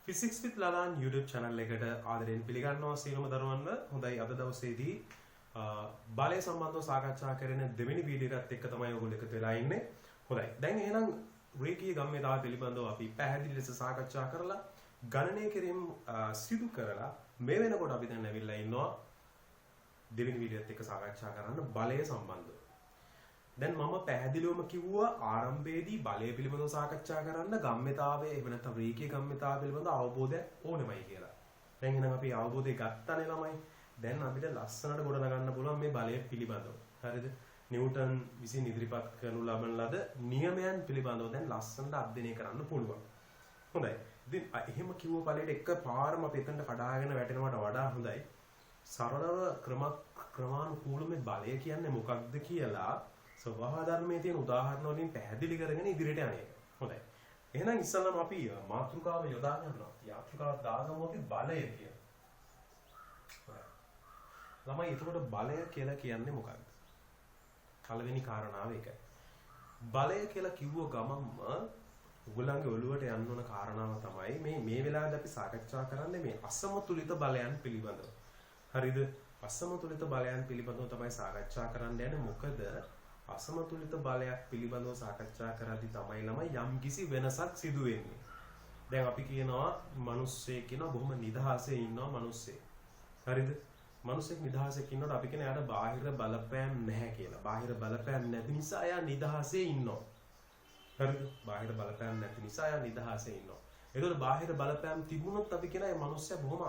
Physics with Lalan YouTube channel එකට ආදරයෙන් පිළිගන්නවා සියලුම දරුවන්ව. හොඳයි අද දවසේදී බලය සම්බන්ධව සාකච්ඡා කරන දෙවෙනි වීඩියෝ එකත් එක්ක තමයි ඔයගොල්ලෝ එකතු වෙලා ඉන්නේ. හොඳයි. දැන් එහෙනම් රේඛීය ගම්‍යතාව පිළිබඳව අපි පැහැදිලි ලෙස සාකච්ඡා කරලා ගණනය කිරීම සිදු කරලා මේ වෙනකොට අපි දැන් ඇවිල්ලා ඉන්නවා දෙවෙනි වීඩියෝත් එක්ක සාකච්ඡා කරන්න බලය සම්බන්ධව. දැන් මම පැහැදිලිවම කිව්වා ආරම්භයේදී බලය පිළිබඳව සාකච්ඡා කරන්න ගම්‍යතාවයේ එහෙම නැත්නම් රේඛීය ගම්‍යතාව පිළිබඳව අවබෝධයක් ඕනෙමයි කියලා. දැන් එහෙනම් අපි අවබෝධය ගත්තනේ ළමයි. දැන් අපිට ලස්සනට ගොඩනගන්න පුළුවන් මේ බලය පිළිබඳව. හරිද? නිව්ටන් විසින් ඉදිරිපත් කරනු ලබන ලද නියමයන් පිළිබඳව දැන් ලස්සනට අධ්‍යයනය කරන්න පුළුවන්. හොඳයි. ඉතින් එහෙම කිව්ව ඵලයට එකපාරම අපි එතනට කඩාගෙන වැටෙනවට වඩා හොඳයි. සරලව ක්‍රමානුකූලව මේ බලය කියන්නේ මොකක්ද කියලා ස්වභාව ධර්මයේ තියෙන උදාහරණ වලින් පැහැදිලි කරගෙන ඉදිරියට යන්නේ. හොඳයි. එහෙනම් ඉස්සෙල්ලාම අපි මාතෘකාව යොදා ගන්නවා. මාතෘකාව දාගමු අපි බලය කියලා. ළමයි එතකොට බලය කියලා කියන්නේ මොකක්ද? පළවෙනි කාරණාව ඒකයි. බලය කියලා කිව්ව ගමන්ම ඔයගොල්ලන්ගේ ඔළුවට යන්න ඕන කාරණාව තමයි මේ වෙලාවේදී අපි සාකච්ඡා කරන්නේ මේ අසමතුලිත බලයන් පිළිබඳව. හරිද? අසමතුලිත බලයන් පිළිබඳව තමයි සාකච්ඡා කරන්න යන්නේ. මොකද අසමතුලිත බලයක් පිළිබඳව සාකච්ඡා කරද්දී තමයි ළමයි යම්කිසි වෙනසක් සිදු වෙන්නේ. දැන් අපි කියනවා මිනිස්සෙක් කියනවා බොහොම නිදහසේ ඉන්නවා මිනිස්සෙක්. හරිද? මිනිස්සෙක් නිදහසේ ඉන්නකොට අපි කියන එයාට බාහිර බලපෑම් නැහැ කියලා. බාහිර බලපෑම් නැති නිසා එයා නිදහසේ ඉන්නවා. හරිද? බාහිර බලපෑම් නැති නිසා එයා නිදහසේ ඉන්නවා. ඒකෝට බාහිර බලපෑම් තිබුණොත් අපි කියන ඒ මිනිස්සයා බොහොම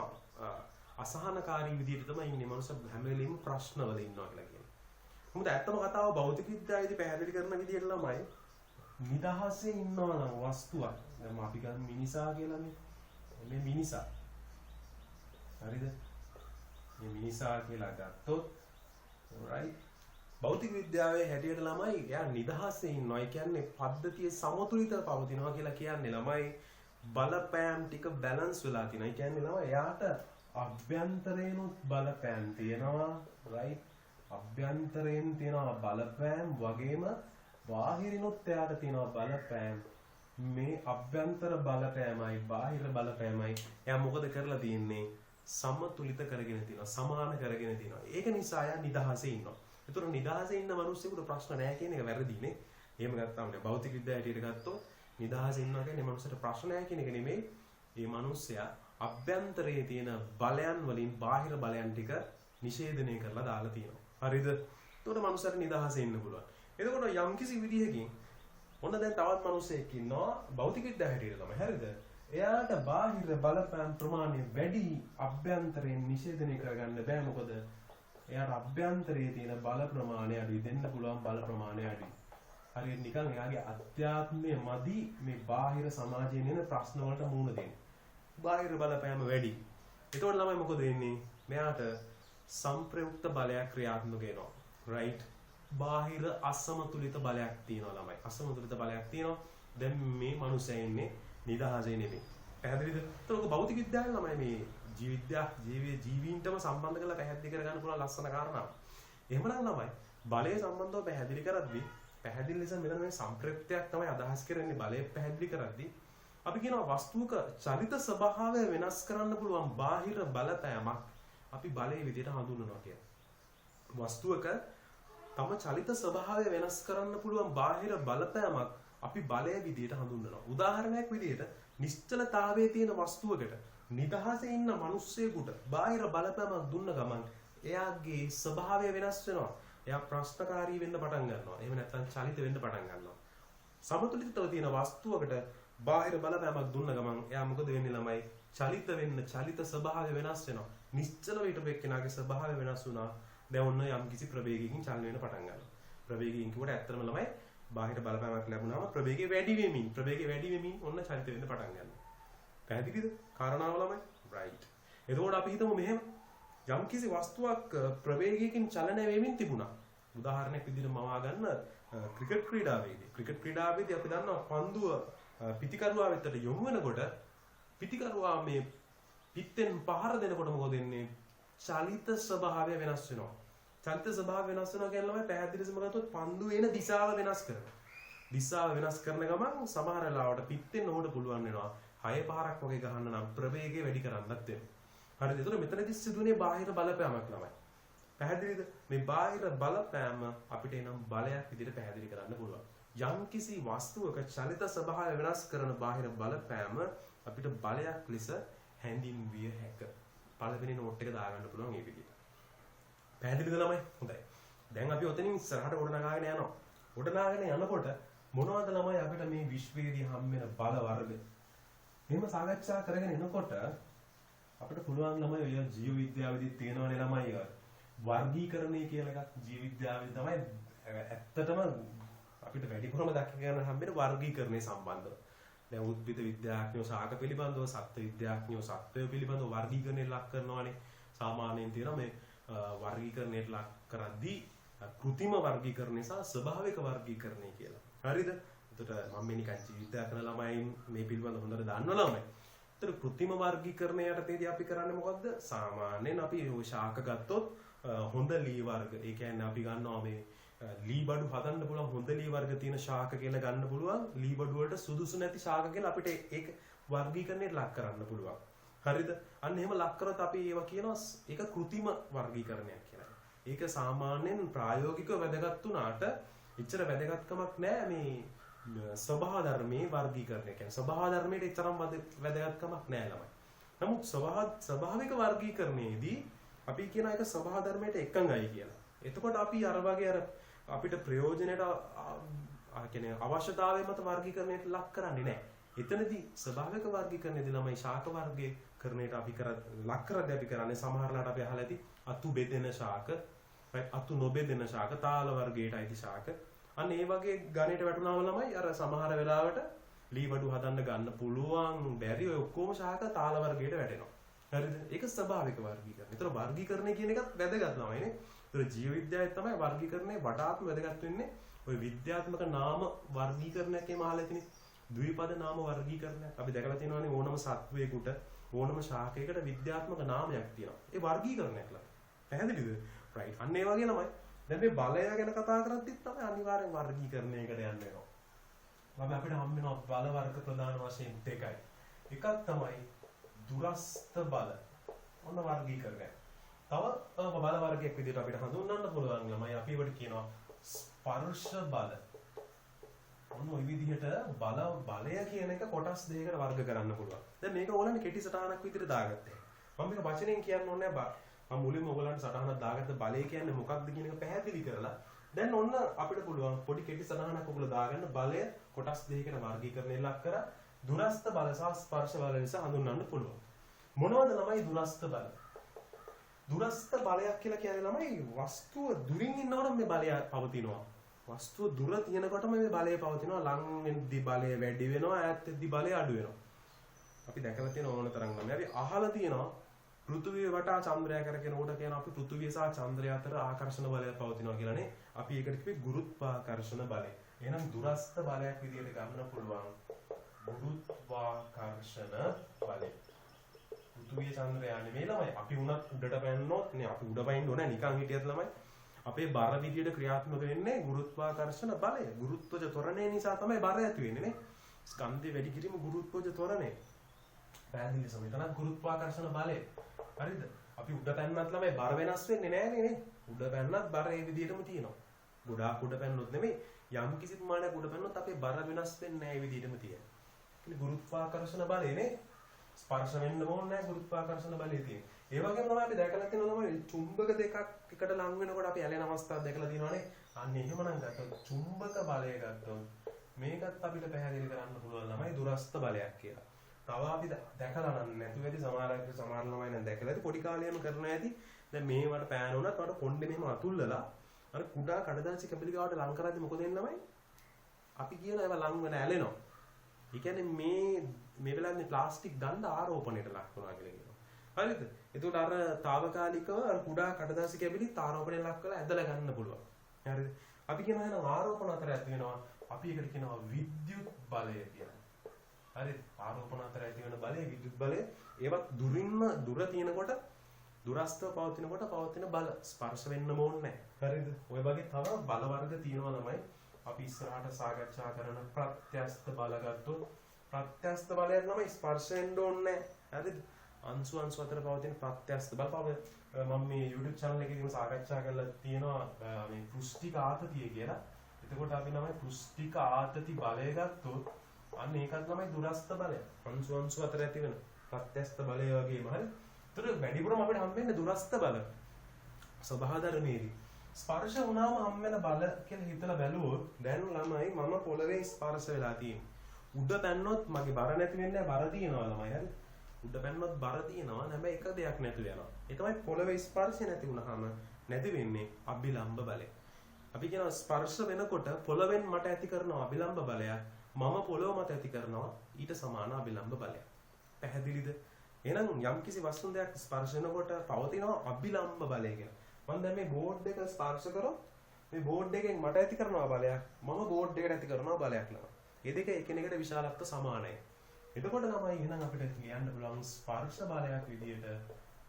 අසහනකාරී විදිහට තමයි ඉන්නේ. මිනිස්සයා හැම වෙලෙම ප්‍රශ්නවල ඉන්නවා කියලා කියනවා. මොකද ඇත්තම කතාව භෞතික විද්‍යාවේදී පැහැදිලි කරන විදිහට ළමයි නිදහසේ ඉන්නවා නම් වස්තුවක්. දැන් අපි ගන්න මිනිසා කියලා මේ මිනිසා. හරිද? මේ මිනිසා කියලා ගත්තොත් right භෞතික විද්‍යාවේ හැටියට ළමයි එයා නිදහසේ ඉන්නවා. ඒ කියන්නේ පද්ධතිය සමතුලිතව පවතිනවා කියලා කියන්නේ ළමයි බලපෑම් ටික බැලන්ස් වෙලා තියෙනවා. ඒ කියන්නේ ළමයි එයාට අභ්‍යන්තරේනොත් බලපෑම් තියෙනවා right අභ්‍යන්තරයෙන් තියෙනවා බලපෑම් වගේම බාහිරිනුත් එයාට තියෙනවා බලපෑම්. මේ අභ්‍යන්තර බලපෑමයි බාහිර බලපෑමයි එයා මොකද කරලා තියෙන්නේ? සමතුලිත කරගෙන තියෙනවා, සමාන කරගෙන තියෙනවා. ඒක නිසා එයා නිදහසේ ඉන්නවා. ඒතර නිදහසේ ඉන්න මිනිස්සුන්ට ප්‍රශ්න නැහැ කියන එක වැරදිනේ. එහෙම ගත්තාම භෞතික විද්‍යාවට ගත්තොත් නිදහසේ ඉන්නවා කියන්නේ මිනිස්සුන්ට ප්‍රශ්න නැහැ කියන එක නෙමෙයි. මේ මිනිස්සයා අභ්‍යන්තරයේ තියෙන බලයන් වලින් බාහිර බලයන් ටික නිෂේධනය කරලා දාලා තියෙනවා. හරිද? එතකොට මනුස්සයාට නිදහසේ ඉන්න පුළුවන්. එතකොට යම්කිසි විදිහකින් ඔන්න දැන් තවත් මිනිස්සෙක් ඉන්නවා භෞතික විද්‍යාව හැටියට තමයි. හරිද? එයාට බාහිර බලපෑම් ප්‍රමාණය වැඩි අභ්‍යන්තරයෙන් නිෂේධනය කරගන්න බෑ. මොකද එයාට අභ්‍යන්තරයේ තියෙන බල ප්‍රමාණය අඩුයි. දෙන්න පුළුවන් බල ප්‍රමාණය අඩුයි. හරියට නිකන් එයාගේ අධ්‍යාත්මය මදි මේ බාහිර සමාජයෙන් එන ප්‍රශ්න වලට මුහුණ දෙන්න. බාහිර බලපෑම වැඩි. ඒතකොට ළමයි මොකද වෙන්නේ? මෙයාට සම්ප්‍රයුක්ත බලයක් ක්‍රියාත්මක වෙනවා. right? බාහිර අසමතුලිත බලයක් තියෙනවා ළමයි. අසමතුලිත බලයක් තියෙනවා. දැන් මේ මනුස්සයා ඉන්නේ නිදහසේ නෙමෙයි. පැහැදිලිද? ඒක භෞතික විද්‍යාවෙන් ළමයි මේ ජීවීන්ටම සම්බන්ධ කරලා පැහැදිලි කරගන්න පුළුවන් ලස්සන කාරණාවක්. එහෙමනම් ළමයි බලය සම්බන්ධව පැහැදිලි කරද්දී පැහැදිලි ලෙස මෙතන මේ සම්ප්‍රයුක්තයක් තමයි අදහස් කරන්නේ. බලය පැහැදිලි කරද්දී අපි කියනවා වස්තුවක චලිත ස්වභාවය වෙනස් කරන්න පුළුවන් බාහිර බලපෑමක් අපි බලයේ විදිහට හඳුන්වනවා කියලා. වස්තුවක තම චලිත ස්වභාවය වෙනස් කරන්න පුළුවන් බාහිර බලපෑමක් අපි බලය විදිහට හඳුන්වනවා. උදාහරණයක් විදිහට නිශ්චලතාවයේ තියෙන වස්තුවකට නිදහසේ ඉන්න මිනිස්සෙකුට බාහිර බලපෑමක් දුන්න ගමන් එයාගේ ස්වභාවය වෙනස් වෙනවා. එයා ප්‍රශ්නකාරී වෙන්න පටන් ගන්නවා. එහෙම නැත්නම් චලිත වෙන්න පටන් ගන්නවා. සමතුලිතව තියෙන වස්තුවකට බාහිර බලපෑමක් දුන්න ගමන් එයා මොකද වෙන්නේ ළමයි? චලිත වෙන්න චලිත ස්වභාවය වෙනස් වෙනවා. නිශ්චල හිටපු එක්කෙනාගේ ස්වභාවය වෙනස් වුණා. දැන් ඔන්න යම්කිසි ප්‍රවේගයකින් චලන වෙන්න පටන් ගන්නවා. ප්‍රවේගයෙන් කිව්වට ඇත්තටම ළමයි බාහිර බලපෑමක් ලැබුණාම ප්‍රවේගය වැඩි වෙමින් ඔන්න චලිත වෙන්න පටන් ගන්නවා. පැහැදිලිද? කාරණාව ළමයි? right. එතකොට අපි හිතමු මෙහෙම යම්කිසි වස්තුවක් ප්‍රවේගයකින් චලනය වෙමින් තිබුණා. උදාහරණයක් විදිහට මවා ගන්න ක්‍රිකට් ක්‍රීඩාවේදී. ක්‍රිකට් ක්‍රීඩාවේදී අපි දන්නවා පන්දුව පිටිකරුවා වෙතට යොමු වෙනකොට පිටිකරුවා මේ පිටෙන් පහර දෙනකොට මොකද වෙන්නේ? චලිත ස්වභාවය වෙනස් වෙනවා. චලිත ස්වභාවය වෙනස් වෙනවා කියන්නේ පැහැදිලිවම ගත්තොත් පන්දුව එන දිශාව වෙනස් කරනවා. දිශාව වෙනස් කරන ගමන් සමහර වෙලාවට පිටෙන් ඔහුට පුළුවන් වෙනවා 6 පාරක් වගේ ගහන්න නම් ප්‍රවේගය වැඩි කරන්නත් වෙනවා. හරිද? ඒතර මෙතනදි සිදුවන්නේ බාහිර බලපෑමක් ළමයි. පැහැදිලිද? මේ බාහිර බලපෑම අපිට එනම් බලයක් විදිහට පැහැදිලි කරන්න පුළුවන්. යම්කිසි වස්තුවක චලිත ස්වභාවය වෙනස් කරන බාහිර බලපෑම අපිට බලයක් ලෙස හැඳින්විය හැකිය. පළවෙනි නෝට් එක දාගන්න පුළුවන් මේ විදිහට. පැහැදිලිද ළමයි? හොඳයි. දැන් අපි ඔතනින් ඉස්සරහට ගොඩනගාගෙන යනවා. ගොඩනගාගෙන යනකොට මොනවද ළමයි අපිට මේ විශ්වයේදී හම් වෙන බල වර්ග? මෙහෙම සාකච්ඡා කරගෙන එනකොට අපිට පුළුවන් ළමයි ඔය ජීව විද්‍යාවේදී තියෙනවනේ ළමයි වර්ගීකරණය කියලා එකක්. ජීව විද්‍යාවේ තමයි ඇත්තටම අපිට වැඩිපුරම දැක ගන්න හම්බෙන වර්ගීකරණය සම්බන්ධව. දැන් උද්භිද විද්‍යාඥයෝ ශාක පිළිබඳව, සත්ත්ව විද්‍යාඥයෝ සත්ත්වය පිළිබඳව වර්ගීකරණයට ලක් කරනවානේ. සාමාන්‍යයෙන් තියෙනවා මේ වර්ගීකරණයට ලක් කරද්දී කෘතිම වර්ගීකරණය සහ ස්වභාවික වර්ගීකරණය කියලා. හරිද? එතකොට මම මේ නිකන් ජීව විද්‍යාඥ ළමයි මේ පිළිබඳව හොඳට දන්නවා ළමයි. එතකොට කෘතිම වර්ගීකරණය යටතේදී අපි කරන්නේ මොකද්ද? සාමාන්‍යයෙන් අපි ශාක ගත්තොත් හොඳ ලී වර්ග. ඒ කියන්නේ අපි ගන්නවා මේ ලී බඩු හදන්න පුළුවන් හොඳ ලී වර්ග තියෙන ශාක කියලා ගන්න පුළුවන්. ලී බඩු වලට සුදුසු නැති ශාක කියලා අපිට ඒක වර්ගීකරණයට ලක් කරන්න පුළුවන්. හරිද? අන්න එහෙම ලක් කරොත් අපි ඒවා කියනවා ඒක කෘතිම වර්ගීකරණයක් කියලා. ඒක සාමාන්‍යයෙන් ප්‍රායෝගිකව වැදගත් වුණාට එච්චර වැදගත්කමක් නැහැ මේ ස්වභාව ධර්මයේ වර්ගීකරණය. කියන්නේ ස්වභාව ධර්මයේ එච්චරම වැදගත්කමක් නැහැ ළමයි. නමුත් ස්වභාවික වර්ගීකරණයේදී අපි කියන එක ස්වභාව ධර්මයට එකඟයි කියලා. එතකොට අපි අර වගේ අර අපිට ප්‍රයෝජනයට කියන්නේ අවශ්‍යතාවය මත වර්ගීකරණයට ලක් කරන්නේ නැහැ. එතනදී ස්වභාවික වර්ගීකරණයේදී ළමයි ශාක වර්ගීකරණයට අපි ලක් කරද්දී අපි කරන්නේ සමහරලාට අපි අහලා ඇති අතු බෙදෙන ශාක, අතු නොබෙදෙන ශාක, තාල වර්ගයට අයිති ශාක. අන්න ඒ වගේ ගණයට වැටුණාම ළමයි අර සමහර වෙලාවට ලී වඩු හදන්න ගන්න පුළුවන් බැරි ඔය ඔක්කොම ශාක තාල වර්ගයට වැටෙනවා. හරිද? ඒක ස්වභාවික වර්ගීකරණය. ඒතර වර්ගීකරණය කියන එකත් වැදගත් ළමයිනේ. ඒතර ජීව විද්‍යාවේ තමයි වර්ගීකරණය වඩාත්ම වැදගත් වෙන්නේ. ඔය විද්‍යාත්මක නාම වර්ගීකරණයක් එම අහලා තියෙන්නේ. ද්විපද නාම වර්ගීකරණයක්. අපි දැකලා තියෙනවානේ ඕනම සත්වයකට ඕනම ශාකයකට විද්‍යාත්මක නාමයක් තියෙනවා. ඒ වර්ගීකරණයක් ළමයි. පැහැදිලිද? රයිට්. අන්න ඒ වගේ ළමයි. දැන් මේ බලය ගැන කතා කරද්දිත් තමයි අනිවාර්යෙන් වර්ගීකරණයකට යන්න වෙනවා. ළමයි අපිට හම් වෙනවා බල වර්ග ප්‍රධාන වශයෙන් දෙකයි. එකක් තමයි දුරස්ත බල. ඔන්න වර්ගීකරණය. තව බල වර්ගයක් විදිහට අපිට හඳුන්වන්න පුළුවන් ළමයි අපි ඒවට කියනවා ස්පර්ශ බල. ඔන්න ওই විදිහට බලය කියන එක කොටස් දෙකකට වර්ග කරන්න පුළුවන්. දැන් මේක ඕනනේ කෙටි සටහනක් විදිහට දාගත්තා. මම මේක වචනෙන් කියන්න ඕනේ නැහැ. මම මුලින්ම ඔයගලන්ට සටහනක් දාගත්ත බලය කියන්නේ මොකක්ද කියන එක පැහැදිලි කරලා දැන් ඔන්න අපිට පුළුවන් පොඩි කෙටි සටහනක් ඔයගොල්ලෝ දාගන්න බලය කොටස් දෙකකට වර්ගීකරණය ලක් කරලා දුරස්ත බල සහ ස්පර්ශ බල ලෙස හඳුන්වන්න පුළුවන්. මොනවද ළමයි දුරස්ත බල? දුරස්ත බලයක් කියලා කියන්නේ ළමයි වස්තුව දුරින් ඉන්නකොට මේ බලය පවතිනවා. වස්තුව දුර තියෙනකොටම මේ බලය පවතිනවා. ලං වෙද්දි බලය වැඩි වෙනවා, ඈත් වෙද්දි බලය අඩු වෙනවා. අපි දැකලා තියෙන ඕන තරම් ළමයි. අපි අහලා තියෙනවා පෘථුවිය වටා චන්ද්‍රයා කරගෙන උඩ කියන අපි පෘථුවිය සහ චන්ද්‍රය අතර ආකර්ෂණ බලයක් පවතිනවා කියලානේ. අපි ඒකට කිව්වේ ගුරුත්වාකර්ෂණ බලය. එහෙනම් දුරස්ත බලයක් විදිහට ගන්න පුළුවන් ගුරුත්වාකර්ෂණ බලය. පෘථුවිය චන්ද්‍රයා නෙමෙයි ළමයි. අපි උනත් උඩට පැන්නොත් නේ අපි උඩ පයින්න ඕනේ නිකන් හිටියත් ළමයි. අපේ බර විදියට ක්‍රියාත්මක වෙන්නේ ගුරුත්වාකර්ෂණ බලය. ගුරුත්වජ ත්වරණය නිසා තමයි බර ඇති වෙන්නේ නේ. ස්කන්ධය වැඩි කිරීම ගුරුත්වජ ත්වරණය. පැහැදිලි සමීකරණ ගුරුත්වාකර්ෂණ බලය. හරිද? අපි උඩ පැන්නත් ළමයි බර වෙනස් වෙන්නේ නැහැ නේ. උඩ පැන්නත් බර ඒ විදිහටම තියෙනවා. ගොඩාක් උඩ පැන්නොත් නෙමෙයි යම් කිසි ප්‍රමාණයක් උඩ පැන්නොත් අපේ බර වෙනස් වෙන්නේ නැහැ ඒ විදිහටම තියෙනවා. ඉතින් ගුරුත්වාකර්ෂණ බලය නේ ස්පර්ශ වෙන්න ඕනේ නැහැ ගුරුත්වාකර්ෂණ බලය තියෙන්නේ. ඒ වගේම තමයි අපි දැකලා තියෙනවා තමයි චුම්බක දෙකක් එකට ලං වෙනකොට අපි ඇලෙන අවස්ථාවක් දැකලා තියෙනවානේ. අන්න එහෙමනම් ගත්තොත් චුම්බක බලය ගත්තොත් මේකත් අපිට පැහැදිලි කරන්න පුළුවන් ළමයි දුරස්ත බලයක් කියලා. තව අපි දැකලා නැතුව ඇති සමහර ළමයි නම් දැකලා ඇති පොඩි කාලේම කරනවා ඇති. දැන් මේවට පෑන උනත් මට කොණ්ඩේ මෙහෙම අතුල්ලලා අර කුඩා කඩදාසි කැපිලි ගාවට ලං කරද්දි මොකද වෙන්නේ ළමයි? අපි කියන ඒවා ලං වෙන ඇලෙනවා. ඒ කියන්නේ මේ වෙලාවේ ප්ලාස්ටික් දණ්ඩ ආරෝපණයට ලක් වෙනවා කියලා කියනවා. හරිද? එතකොට අර తాවකාලිකව අර කුඩා කඩදාසි කැපිලි ආරෝපණයට ලක් කරලා ඇදලා ගන්න පුළුවන්. හරිද? අපි කියනවා එහෙනම් ආරෝපණ අතර ඇති වෙනවා. අපි ඒකට කියනවා විද්‍යුත් බලය කියලා. හරි ආරෝපණ අතර ඇති වෙන බලය විද්‍යුත් බලය ඒවත් දුර තියෙනකොට දුරස්තව පවතිනකොට පවතින බල ස්පර්ශ වෙන්න ඕනේ නැහැ. හරිද? ඔය වගේ තව බල වර්ග තියෙනවා ළමයි. අපි ඉස්සරහට සාකච්ඡා කරන ප්‍රත්‍යස්ත බල ගත්තොත් ප්‍රත්‍යස්ත බලයක් නම් ස්පර්ශ වෙන්න ඕනේ නැහැ. හරිද? අංශු අතර පවතින ප්‍රත්‍යස්ත බල මම මේ YouTube channel එකේදීම සාකච්ඡා කරලා තියෙනවා මේ පෘෂ්ටික ආතතිය කියලා. එතකොට අපි තමයි පෘෂ්ටික ආතති බලය ගත්තොත් අන්න ඒකත් තමයි දුරස්ත බලය. අංශු අතර ඇති වෙන ප්‍රත්‍යස්ත බලය වගේම හරි. ඒතර වැඩිපුරම අපිට හම්බෙන්නේ දුරස්ත බල. ස්වභාව ධර්මයේදී ස්පර්ශ වුණාම හම් වෙන බල කියලා හිතලා බැලුවොත් දැන් ළමයි මම පොළවේ ස්පර්ශ වෙලා තියෙන්නේ. උඩ පැන්නොත් මගේ බර නැති වෙන්නේ නැහැ බර තියෙනවා ළමයි හරි. උඩ පැන්නොත් බර තියෙනවා හැබැයි එක දෙයක් නැති වෙනවා. ඒ තමයි පොළවේ ස්පර්ශය නැති වුණාම නැති වෙන්නේ අභිලම්භ බලය. අපි කියනවා ස්පර්ශ වෙනකොට පොළවෙන් මට ඇති කරන අභිලම්භ බලයක් මම පොළොව මත ඇති කරනවා ඊට සමාන අභිලම්භ බලයක්. පැහැදිලිද? එහෙනම් යම්කිසි වස්තු දෙයක් ස්පර්ශ වෙනකොට පවතිනවා අභිලම්භ බලය කියලා. මම දැන් මේ බෝඩ් එක ස්පර්ශ කරොත් මේ බෝඩ් එකෙන් මට ඇති කරනවා බලයක් මම බෝඩ් එකට ඇති කරනවා බලයක් ළමයි. මේ දෙක එකිනෙකට විශාලත්ව සමානයි. එතකොට තමයි එහෙනම් අපිට කියන්න පුළුවන් ස්පර්ශ බලයක් විදියට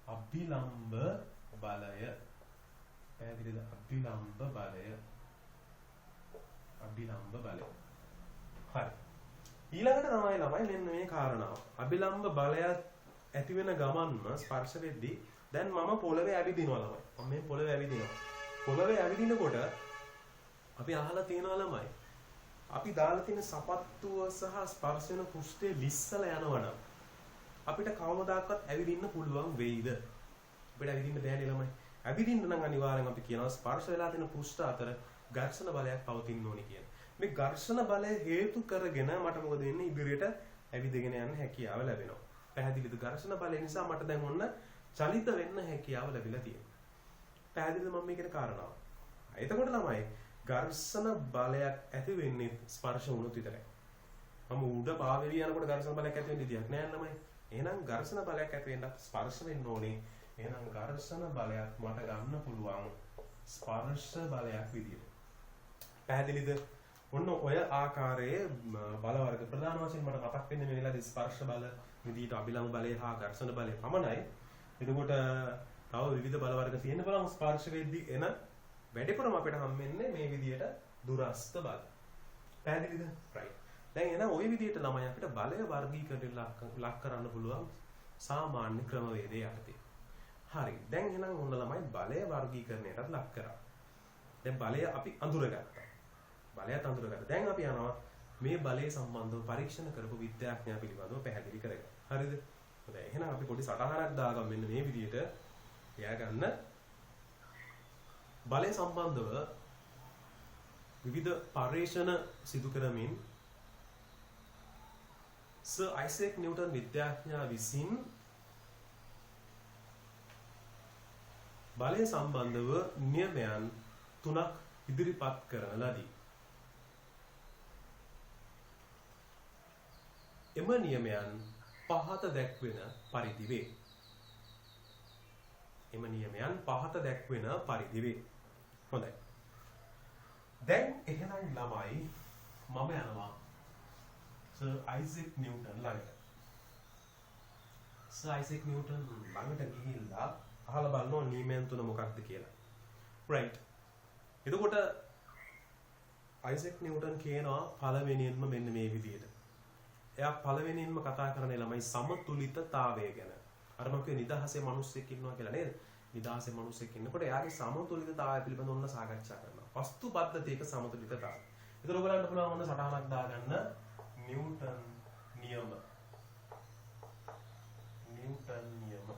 අභිලම්භ බලය. පැහැදිලිද? අභිලම්භ බලය. අභිලම්භ බලය. හරි. ඊළඟට තමයි ළමයි මෙන්න මේ කාරණාව. අභිලම්භ බලයක් ඇති වෙන ගමන්ම ස්පර්ශ වෙද්දී දැන් මම පොළවේ ඇවිදිනවා ළමයි. මම මේ පොළවේ ඇවිදිනවා. පොළවේ ඇවිදිනකොට අපි අහලා තියෙනවා ළමයි. අපි දාලා තියෙන සපත්තුව සහ ස්පර්ශ වෙන පෘෂ්ඨයේ ලිස්සලා යනවනම් අපිට කවමදාකවත් ඇවිදින්න පුළුවන් වෙයිද? අපිට ඇවිදින්න බෑනේ ළමයි. ඇවිදින්න නම් අනිවාර්යෙන් අපි කියනවා ස්පර්ශ වෙලා තියෙන පෘෂ්ඨ අතර ඝර්ෂණ බලයක් පවතින්න ඕනි කියන. මේ ඝර්ෂණ බලය හේතු කරගෙන මට මොකද වෙන්නේ? ඉදිරියට ඇවිදගෙන යන්න හැකියාව ලැබෙනවා. පැහැදිලිද? ඝර්ෂණ බලය නිසා මට දැන් ඔන්න චලිත වෙන්න හැකියාව ලැබිලා තියෙනවා. පැහැදිලිද මම මේ කියන කාරණාව? එතකොට තමයි ඝර්ෂණ බලයක් ඇති වෙන්නේ ස්පර්ශ වුණොත් විතරයි. මම උඩ පාවෙවි යනකොට ඝර්ෂණ බලයක් ඇති වෙන්න ඉඩක් නැහැ ළමයි. එහෙනම් ඝර්ෂණ බලයක් ඇති වෙන්න ස්පර්ශ වෙන්න ඕනේ. එහෙනම් ඝර්ෂණ බලයක් මට ගන්න පුළුවන් ස්පර්ශ බලයක් විදියට. පැහැදිලිද? ඔන්න ඔය ආකාරයේ බල වර්ග ප්‍රධාන වශයෙන් මට මතක් වෙන්නේ මේ වෙලාවේ ස්පර්ශ බල විදියට අභිලම්භ බලය හා ඝර්ෂණ බලය පමණයි. එතකොට තව විවිධ බල වර්ග තියෙන්න බලමු ස්පර්ශ වෙද්දී එන වැඩිපුරම අපිට හම්බෙන්නේ මේ විදියට දුරස්ත බල. පැහැදිලිද? right. දැන් එහෙනම් ওই විදියට ළමයි අපිට බලය වර්ගීකරණය ලක් කරන්න පුළුවන් සාමාන්‍ය ක්‍රමවේදය යටතේ. හරි. දැන් එහෙනම් ඔන්න ළමයි බලය වර්ගීකරණයටත් ලක් කරා. දැන් බලය අපි අඳුරගත්තා. බලයත් අඳුරගත්තා. දැන් අපි යනවා මේ බලය සම්බන්ධව පරීක්ෂණ කරපු විද්‍යාඥයා පිළිබඳව පැහැදිලි කරගන්න. හරිද? හොඳයි. එහෙනම් අපි පොඩි සටහනක් දාගමු මෙන්න මේ විදියට. එයා ගන්න බලය සම්බන්ධව විවිධ පරීක්ෂණ සිදු කරමින් සර් අයිසැක් නිව්ටන් විද්‍යාඥයා විසින් බලය සම්බන්ධව නියමයන් 3ක් ඉදිරිපත් කරන ලදී. එම නියමයන් පහත දැක්වෙන පරිදි වේ. එම නියමයන් පහත දැක්වෙන පරිදි වේ. හොඳයි. දැන් එහෙනම් ළමයි මම යනවා සර් අයිසැක් නිව්ටන් ළඟට. සර් අයිසැක් නිව්ටන් ළඟට ගිහිල්ලා අහලා බලනවා නියමයන් තුන මොකක්ද කියලා. right. එතකොට අයිසැක් නිව්ටන් කියනවා පළවෙනියෙන්ම මෙන්න මේ විදිහට. එයා පළවෙනියෙන්ම කතා කරන්නේ ළමයි සමතුලිතතාවය ගැන. අර මම කිව්වේ නිදහසේ මිනිස්සෙක් ඉන්නවා කියලා නේද? නිදහසේ මිනිස්සෙක් ඉන්නකොට එයාගේ සමතුලිතතාවය පිළිබඳව ඔන්න සාකච්ඡා කරනවා. වස්තු පද්ධතියක සමතුලිතතාවය. ඒතර ඔයගලන්ට පුළුවන් ඔන්න සටහනක් දාගන්න නිව්ටන් නියම. නිව්ටන් නියම.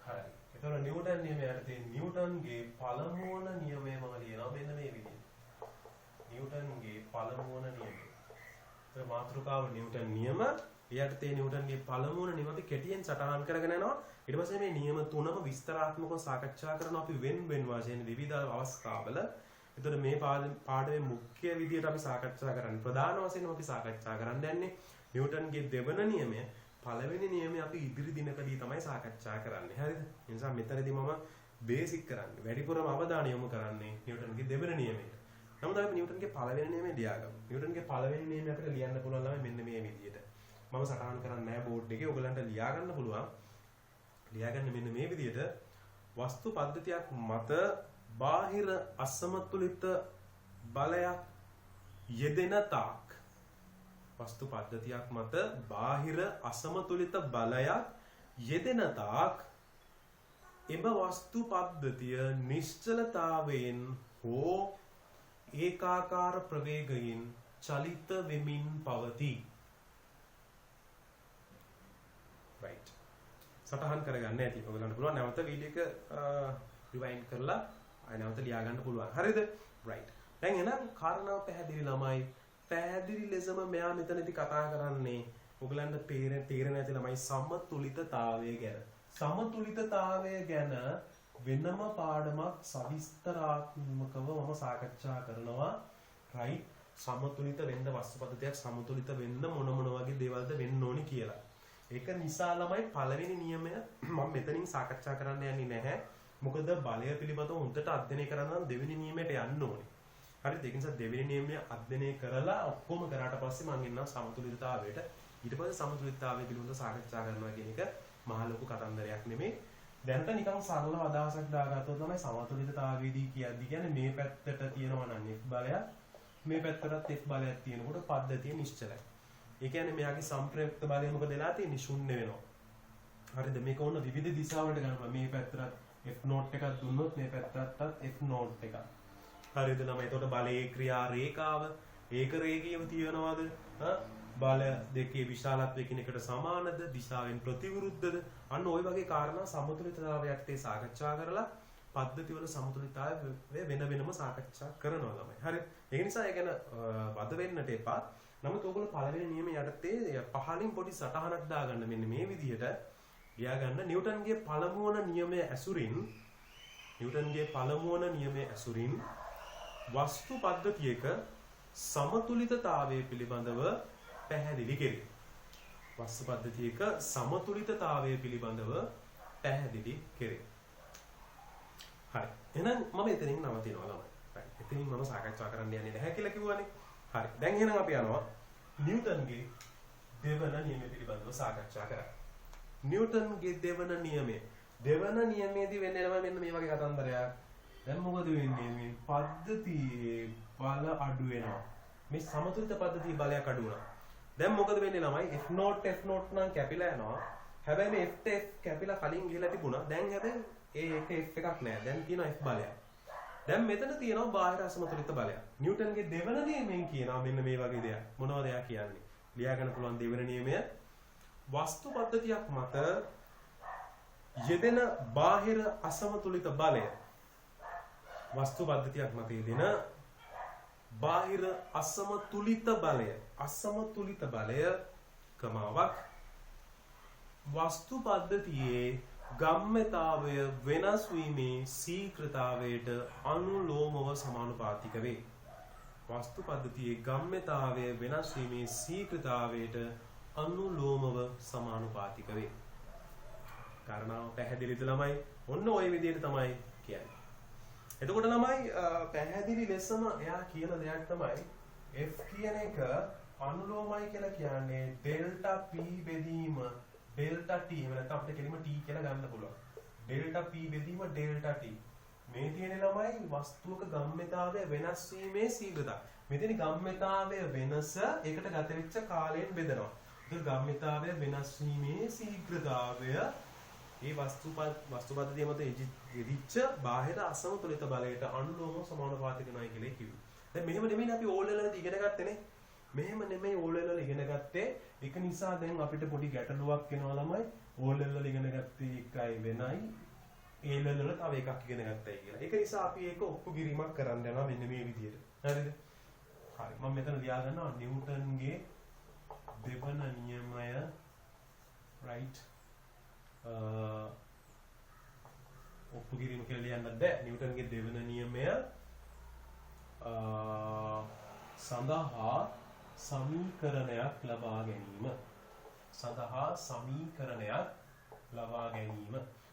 හරි. ඒතර නිව්ටන් නියමය යටතේ නිව්ටන්ගේ පළමුවන නියමය මම ලියනවා මෙන්න මේ විදිහට. නිව්ටන්ගේ පළමුවන නියමය. ඒතර මාතෘකාව නිව්ටන් නියම. ඊයටතේ නිව්ටන්ගේ පළමුවන නියම අපි කෙටියෙන් සටහන් කරගෙන යනවා. ඊට පස්සේ මේ නියම තුනම විස්තරාත්මකව සාකච්ඡා කරනවා අපි වෙන වශයෙන් විවිධ අවස්ථාවල. එතකොට මේ පාඩමේ මුඛ්‍ය විදියට අපි සාකච්ඡා කරන්නේ ප්‍රධාන වශයෙන් අපි සාකච්ඡා කරන්න යන්නේ නිව්ටන්ගේ දෙවන නියමය පළවෙනි නියමය අපි ඉදිරි දිනකදී තමයි සාකච්ඡා කරන්නේ. හරිද? ඒ නිසා මෙතනදී මම බේසික් කරන්නේ වැඩිපුරම අවධානය යොමු කරන්නේ නිව්ටන්ගේ දෙවන නියමයට. නමුත් අපි නිව්ටන්ගේ පළවෙනි නියමය ලියාගමු. නිව්ටන්ගේ පළවෙනි නියමය අපිට ලියන්න පුළුවන් ළමයි මෙන්න මේ විදියට. මම සටහන් කරන්නේ නැහැ බෝඩ් එකේ. ඔයගලන්ට ලියා ගන්න පුළුවන්. ලියාගන්න මෙන්න මේ විදියට වස්තු පද්ධතියක් මත බාහිර අසමතුලිත බලයක් යෙදෙන තාක් වස්තු පද්ධතියක් මත බාහිර අසමතුලිත බලයක් යෙදෙන තාක් එම වස්තු පද්ධතිය නිශ්චලතාවයෙන් හෝ ඒකාකාර ප්‍රවේගයෙන් චලිත වෙමින් පවතී. right සටහන් කරගන්න ඇති. ඔයගලන්ට පුළුවන් නැවත වීඩියෝ එක රිවයින්ඩ් කරලා ආයෙ නැවත ලියා ගන්න පුළුවන්. හරිද? right. දැන් එහෙනම් කාරණාව පැහැදිලි ළමයි. පැහැදිලි ලෙසම මෙයා මෙතනදී කතා කරන්නේ ඔයගලන්ට තේරෙන ඇති ළමයි සමතුලිතතාවය ගැන. සමතුලිතතාවය ගැන වෙනම පාඩමක් සවිස්තරාත්මකව මම සාකච්ඡා කරනවා. right. සමතුලිත වෙන්න වස්තු පද්ධතියක් සමතුලිත වෙන්න මොන වගේ දේවල්ද වෙන්න ඕනි කියලා. ඒක නිසා ළමයි පළවෙනි නියමය මම මෙතනින් සාකච්ඡා කරන්න යන්නේ නැහැ. මොකද බලය පිළිබඳව උන්ට අධ්‍යයනය කරන්න නම් දෙවෙනි නියමයට යන්න ඕනේ. හරිද? ඒක නිසා දෙවෙනි නියමය අධ්‍යයනය කරලා ඔක්කොම කරාට පස්සේ මම එන්නම් සමතුලිතතාවයට. ඊට පස්සේ සමතුලිතතාවය පිළිබඳව සාකච්ඡා කරනවා කියන එක මහ ලොකු කතන්දරයක් නෙමෙයි. දැනට නිකන් සරලව අදහසක් දාගත්තොත් තමයි සමතුලිතතාවයේදී කියන්නේ මේ පැත්තට තියෙනවා නම් F බලයක් මේ පැත්තටත් F බලයක් තියෙනකොට පද්ධතිය නිශ්චලයි. ඒ කියන්නේ මෙයාගේ සම්ප්‍රයුක්ත බලය මොකද වෙලා තියෙන්නේ? ශුන්‍ය වෙනවා. හරිද? මේක ඕන විවිධ දිශාවලට ගන්නවා. මේ පැත්තට F නෝට් එකක් දුන්නොත් මේ පැත්තටත් F නෝට් එකක්. හරිද ළමයි? එතකොට බලයේ ක්‍රියා රේඛාව ඒක රේඛීයව තියනවාද? බල දෙකේ විශාලත්වය කිනකට සමානද? දිශාවෙන් ප්‍රතිවිරුද්ධද? අන්න ওই වගේ කාරණා සමතුලිතතාවයක් තේ සාකච්ඡා කරලා පද්ධතිවල සමතුලිතතාවය වෙන වෙනම සාකච්ඡා කරනවා ළමයි. හරි. ඒ නිසා ඒ ගැන වද වෙන්නට එපා. නමුත් ඔයගොල්ලෝ පළවෙනි නියමය යටතේ පහලින් පොඩි සටහනක් දාගන්න මෙන්න මේ විදිහට ලියා ගන්න. නිව්ටන්ගේ පළමු වන නියමය ඇසුරින් වස්තු පද්ධතියක සමතුලිතතාවය පිළිබඳව පැහැදිලි කෙරේ. වස්තු පද්ධතියක සමතුලිතතාවය පිළිබඳව පැහැදිලි කෙරේ. හරි. එහෙනම් මම එතනින් නවතිනවා ළමයි. හරි. එතනින් මම සාකච්ඡා කරන්න යන්නේ නැහැ කියලා කිව්වනේ. හරි. දැන් එහෙනම් අපි යනවා නිව්ටන්ගේ දෙවන නියමය පිළිබඳව සාකච්ඡා කරන්න. නිව්ටන්ගේ දෙවන නියමය. දෙවන නියමයේදී වෙන්නේ මෙන්න මේ වගේ කතන්දරයක්. දැන් මොකද වෙන්නේ? මේ පද්ධතියේ බල අඩු වෙනවා. මේ සමතුලිත පද්ධතියේ බලයක් අඩු වුණා. දැන් මොකද වෙන්නේ ළමයි? F නෝට් නම් කැපිලා යනවා. හැබැයි මේ F කැපිලා කලින් ගිහලා තිබුණා. දැන් හැබැයි ඒක F එකක් නෑ. දැන් තියෙනවා F බලයක්. දැන් මෙතන තියෙනවා බාහිර අසමතුලිත බලයක්. නිව්ටන්ගේ දෙවන නියමයෙන් කියනවා මෙන්න මේ වගේ දෙයක්. මොනවද එයා කියන්නේ? ලියා ගන්න පුළුවන් දෙවන නියමය වස්තු පද්ධතියක් මත යෙදෙන බාහිර අසමතුලිත බලය. වස්තු පද්ධතියක් මත යෙදෙන බාහිර අසමතුලිත බලය කමාවක් වස්තු පද්ධතියේ ගම්‍යතාවය වෙනස් වීමේ ශීඝ්‍රතාවයට අනුලෝමව සමානුපාතික වේ. වස්තු පද්ධතියේ ගම්‍යතාවය වෙනස් වීමේ ශීඝ්‍රතාවයට අනුලෝමව සමානුපාතික වේ. කාරණාව පැහැදිලිද ළමයි? ඔන්න ওই විදිහට තමයි කියන්නේ. එතකොට ළමයි පැහැදිලි ලෙසම එයා කියන දෙයක් තමයි F කියන එක අනුලෝමයි කියලා කියන්නේ ඩෙල්ටා P බෙදීම ඩෙල්ටා T. එහෙම නැත්නම් අපිට කෙලිම T කියලා ගන්න පුළුවන්. ඩෙල්ටා P බෙදීම ඩෙල්ටා T. මේ තියෙන ළමයි වස්තුවක ගම්‍යතාවය වෙනස් වීමේ ශීඝ්‍රතාවය. මෙතන ගම්‍යතාවය වෙනස ඒකට ගත වෙච්ච කාලයෙන් බෙදනවා. ඒක ගම්‍යතාවය වෙනස් වීමේ ශීඝ්‍රතාවය මේ වස්තු පද්ධතිය මත යෙදිච්ච බාහිර අසමතුලිත බලයට අනුලෝමව සමානුපාතික වෙනවා කියලා කිව්වේ. දැන් මෙහෙම නෙමෙයි අපි ඕල් වලදී ඉගෙන ගත්තනේ. මෙහෙම නෙමෙයි ඕල් වල ඉගෙන ගත්තේ. ඒක නිසා දැන් අපිට පොඩි ගැටලුවක් එනවා ළමයි. ඕල් වල ඉගෙන ගත්තේ එකයි වෙනයි. ඒ වල තව එකක් ඉගෙන ගත්තයි කියලා. ඒක නිසා අපි ඒක ඔප්පු කිරීමක් කරන්න යනවා මෙන්න මේ විදිහට. හරිද? හරි. මම මෙතන ලියා ගන්නවා නිව්ටන්ගේ දෙවන නියමය right ඔප්පු කිරීම කියලා ලියන්නත් බෑ. නිව්ටන්ගේ දෙවන නියමය සඳහා සමීකරණයක් ලබා ගැනීම.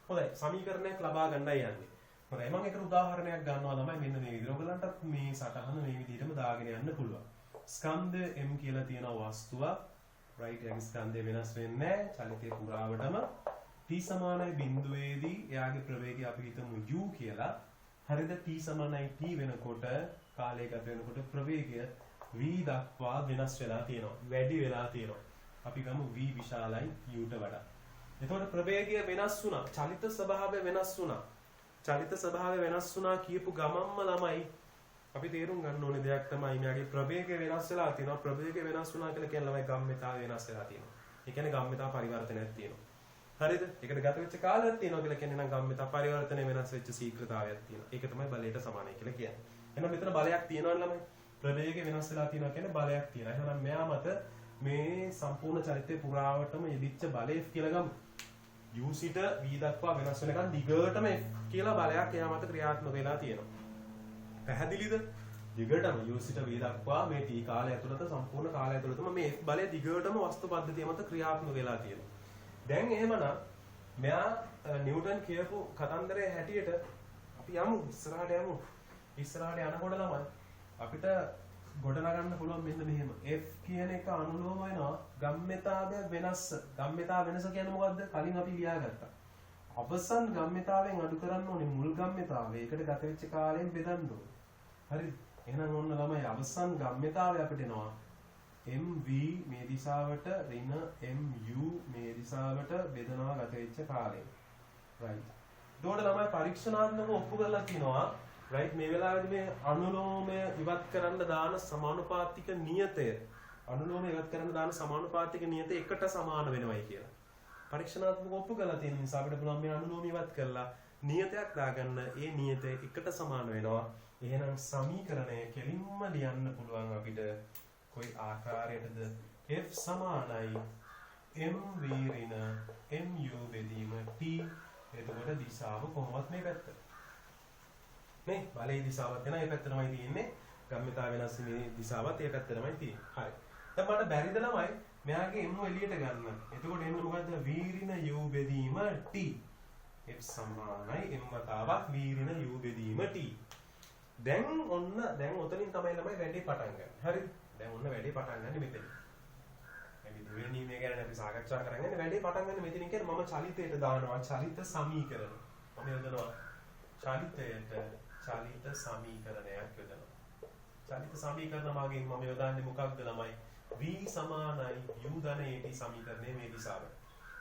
හොඳයි. සමීකරණයක් ලබා ගන්නයි යන්නේ. හොඳයි. මම එකට උදාහරණයක් ගන්නවා ළමයි මෙන්න මේ විදිහට. ඔයගලන්ටත් මේ සටහන මේ විදිහටම දාගෙන යන්න පුළුවන්. ස්කන්ධ M කියලා තියෙන වස්තුවක් right යගේ ස්කන්ධය වෙනස් වෙන්නේ නැහැ. චලිතයේ පුරාවටම t සමානයි බිඳුවේදී එයාගේ ප්‍රවේගය අපි හිතමු u කියලා. හරිද? t සමානයි t වෙනකොට කාලය ගත වෙනකොට ප්‍රවේගය v දක්වා වෙනස් වෙලා තියෙනවා. වැඩි වෙලා තියෙනවා. අපි ගමු v විශාලයි u ට වඩා. එතකොට ප්‍රවේගය වෙනස් වුණා. චලිත ස්වභාවය වෙනස් වුණා. චලිත ස්වභාවය වෙනස් වුණා කියපු ගමම්ම ළමයි අපි තේරුම් ගන්න ඕනේ දෙයක් තමයි මෙයාගේ ප්‍රවේගය වෙනස් වෙලා තියෙනවා. ප්‍රවේගය වෙනස් වුණා කියලා කියන ළමයි ගම්මිතාව වෙනස් වෙලා තියෙනවා. ඒ කියන්නේ ගම්මිතා පරිවර්තනයක් තියෙනවා. හරිද? ඒකට ගත වෙච්ච කාලයක් තියෙනවා කියලා කියන්නේ නම් ගම්මිතා පරිවර්තනය වෙනස් වෙච්ච ශීඝ්‍රතාවයක් තියෙනවා. ඒක තමයි බලයට සමානයි කියලා කියන්නේ. එහෙනම් මෙතන බලයක් තියෙනවා ළමයි. ප්‍රවේගය වෙනස් වෙලා තියෙනවා කියන්නේ බලයක් තියෙනවා. එහෙනම් මෙයා මත මේ සම්පූර්ණ චරිතය පුරාවටම යෙදිච්ච බලය කියලා ගමු. u සිට v දක්වා වෙනස් වෙනකන් දිගටම කියලා බලයක් එයා මත ක්‍රියාත්මක වෙලා තියෙනවා. පැහැදිලිද? දිගටම u සිට v දක්වා මේ t කාලය ඇතුළත සම්පූර්ණ කාලය ඇතුළතම මේ f බලය දිගටම වස්තු පද්ධතිය මත ක්‍රියාත්මක වෙලා තියෙනවා. දැන් එහෙමනම් මෙයා නිව්ටන් කියපු කතන්දරයේ හැටියට අපි යමු ඉස්සරහට යමු. ඉස්සරහට යනකොට තමයි අපිට ගොඩනගන්න පුළුවන් මෙන්න මෙහෙම. f කියන එක අනුලෝම වෙනවා ගම්මිතාවය වෙනස්. ගම්මිතාව වෙනස කියන්නේ මොකද්ද? කලින් අපි ලියාගත්තා. අවසන් ගම්මිතාවෙන් අඩු කරන්න ඕනේ මුල් ගම්මිතාවය. ඒකට ගත වෙච්ච කාලයෙන් බෙදන්න ඕනේ. හරිද? එහෙනම් ඔන්න ළමයි අවසන් ගම්මිතාවය අපිට එනවා mv මේ දිශාවට ඍණ mu මේ දිශාවට බෙදනවා ගත වෙච්ච කාලයෙන්. right. එතකොට ළමයි පරීක්ෂණාත්මකව ඔප්පු කරලා කියනවා right මේ වෙලාවේදී මේ අනුලෝමය ඉවත් කරන්න දාන සමානුපාතික නියතය අනුලෝමය ඉවත් කරන්න දාන සමානුපාතික නියතය එකට සමාන වෙනවයි කියලා. පරීක්ෂණාත්මකව ඔප්පු කරලා තියෙන නිසා අපිට පුළුවන් මේ අනුලෝමය ඉවත් කරලා නියතයක් දාගන්න. ඒ නියතය එකට සමාන වෙනවා. එහෙනම් සමීකරණය කෙලින්ම ලියන්න පුළුවන් අපිට කොයි ආකාරයටද f සමානයි mv ඍණ mu බෙදීම t. එතකොට දිශාව කොහොමවත් මේ පැත්ත. නේ බලයේ දිශාවත් එන ඒ පැත්තටමයි තියෙන්නේ. ගම්මිතාව වෙනස් මේ දිශාවත් ඒ පැත්තටමයි තියෙන්නේ. හරි. දැන් මට බැරිද ළමයි මෙයාගේ m එළියට ගන්න. එතකොට එන්න මොකද්ද v ඍණ u බෙදීම t. f සමානයි m වතාවක් v ඍණ u බෙදීම t. දැන් ඔතනින් තමයි ළමයි වැඩේ පටන් ගන්න. හරිද? දැන් ඔන්න වැඩේ පටන් ගන්න මෙතන. මේ දෙවෙනි මේ ගැන අපි සාකච්ඡා කරන්නේ වැඩේ පටන් ගන්න මෙතනින් කියන්නේ මම චලිතයට දානවා චලිත සමීකරණ. මම යොදනවා චලිතයට චලිත සමීකරණයක් යොදනවා. චලිත සමීකරණ මාගෙන් මම යොදන්නේ මොකක්ද ළමයි? v සමානයි u ධන at සමීකරණය මේ දිශාවට.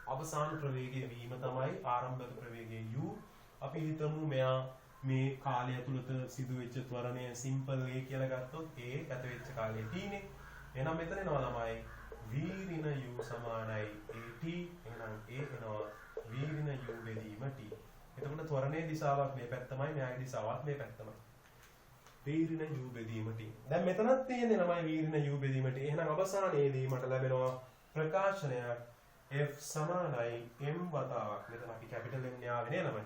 අවසාන ප්‍රවේගය v තමයි ආරම්භක ප්‍රවේගය u. අපි හිතමු මෙයා මේ කාලය ඇතුළත සිදුවෙච්ච ත්වරණය සිම්පල් a කියලා ගත්තොත් a ගත වෙච්ච කාලය t නේ. එහෙනම් මෙතන එනවා ළමයි v ඍණ u සමානයි at. එහෙනම් a එනවා v ඍණ u බෙදීම t. එතකොට ත්වරණයේ දිශාවක් මේ පැත්තමයි මෙයාගේ දිශාවක් මේ පැත්තමයි. v ඍණ u බෙදීම t. දැන් මෙතනත් තියෙන්නේ ළමයි v ඍණ u බෙදීම t. එහෙනම් අවසානයේදී මට ලැබෙනවා ප්‍රකාශනයක් f සමානයි m වතාවක්. මෙතන අපි කැපිටල් m යාවේ නේ ළමයි.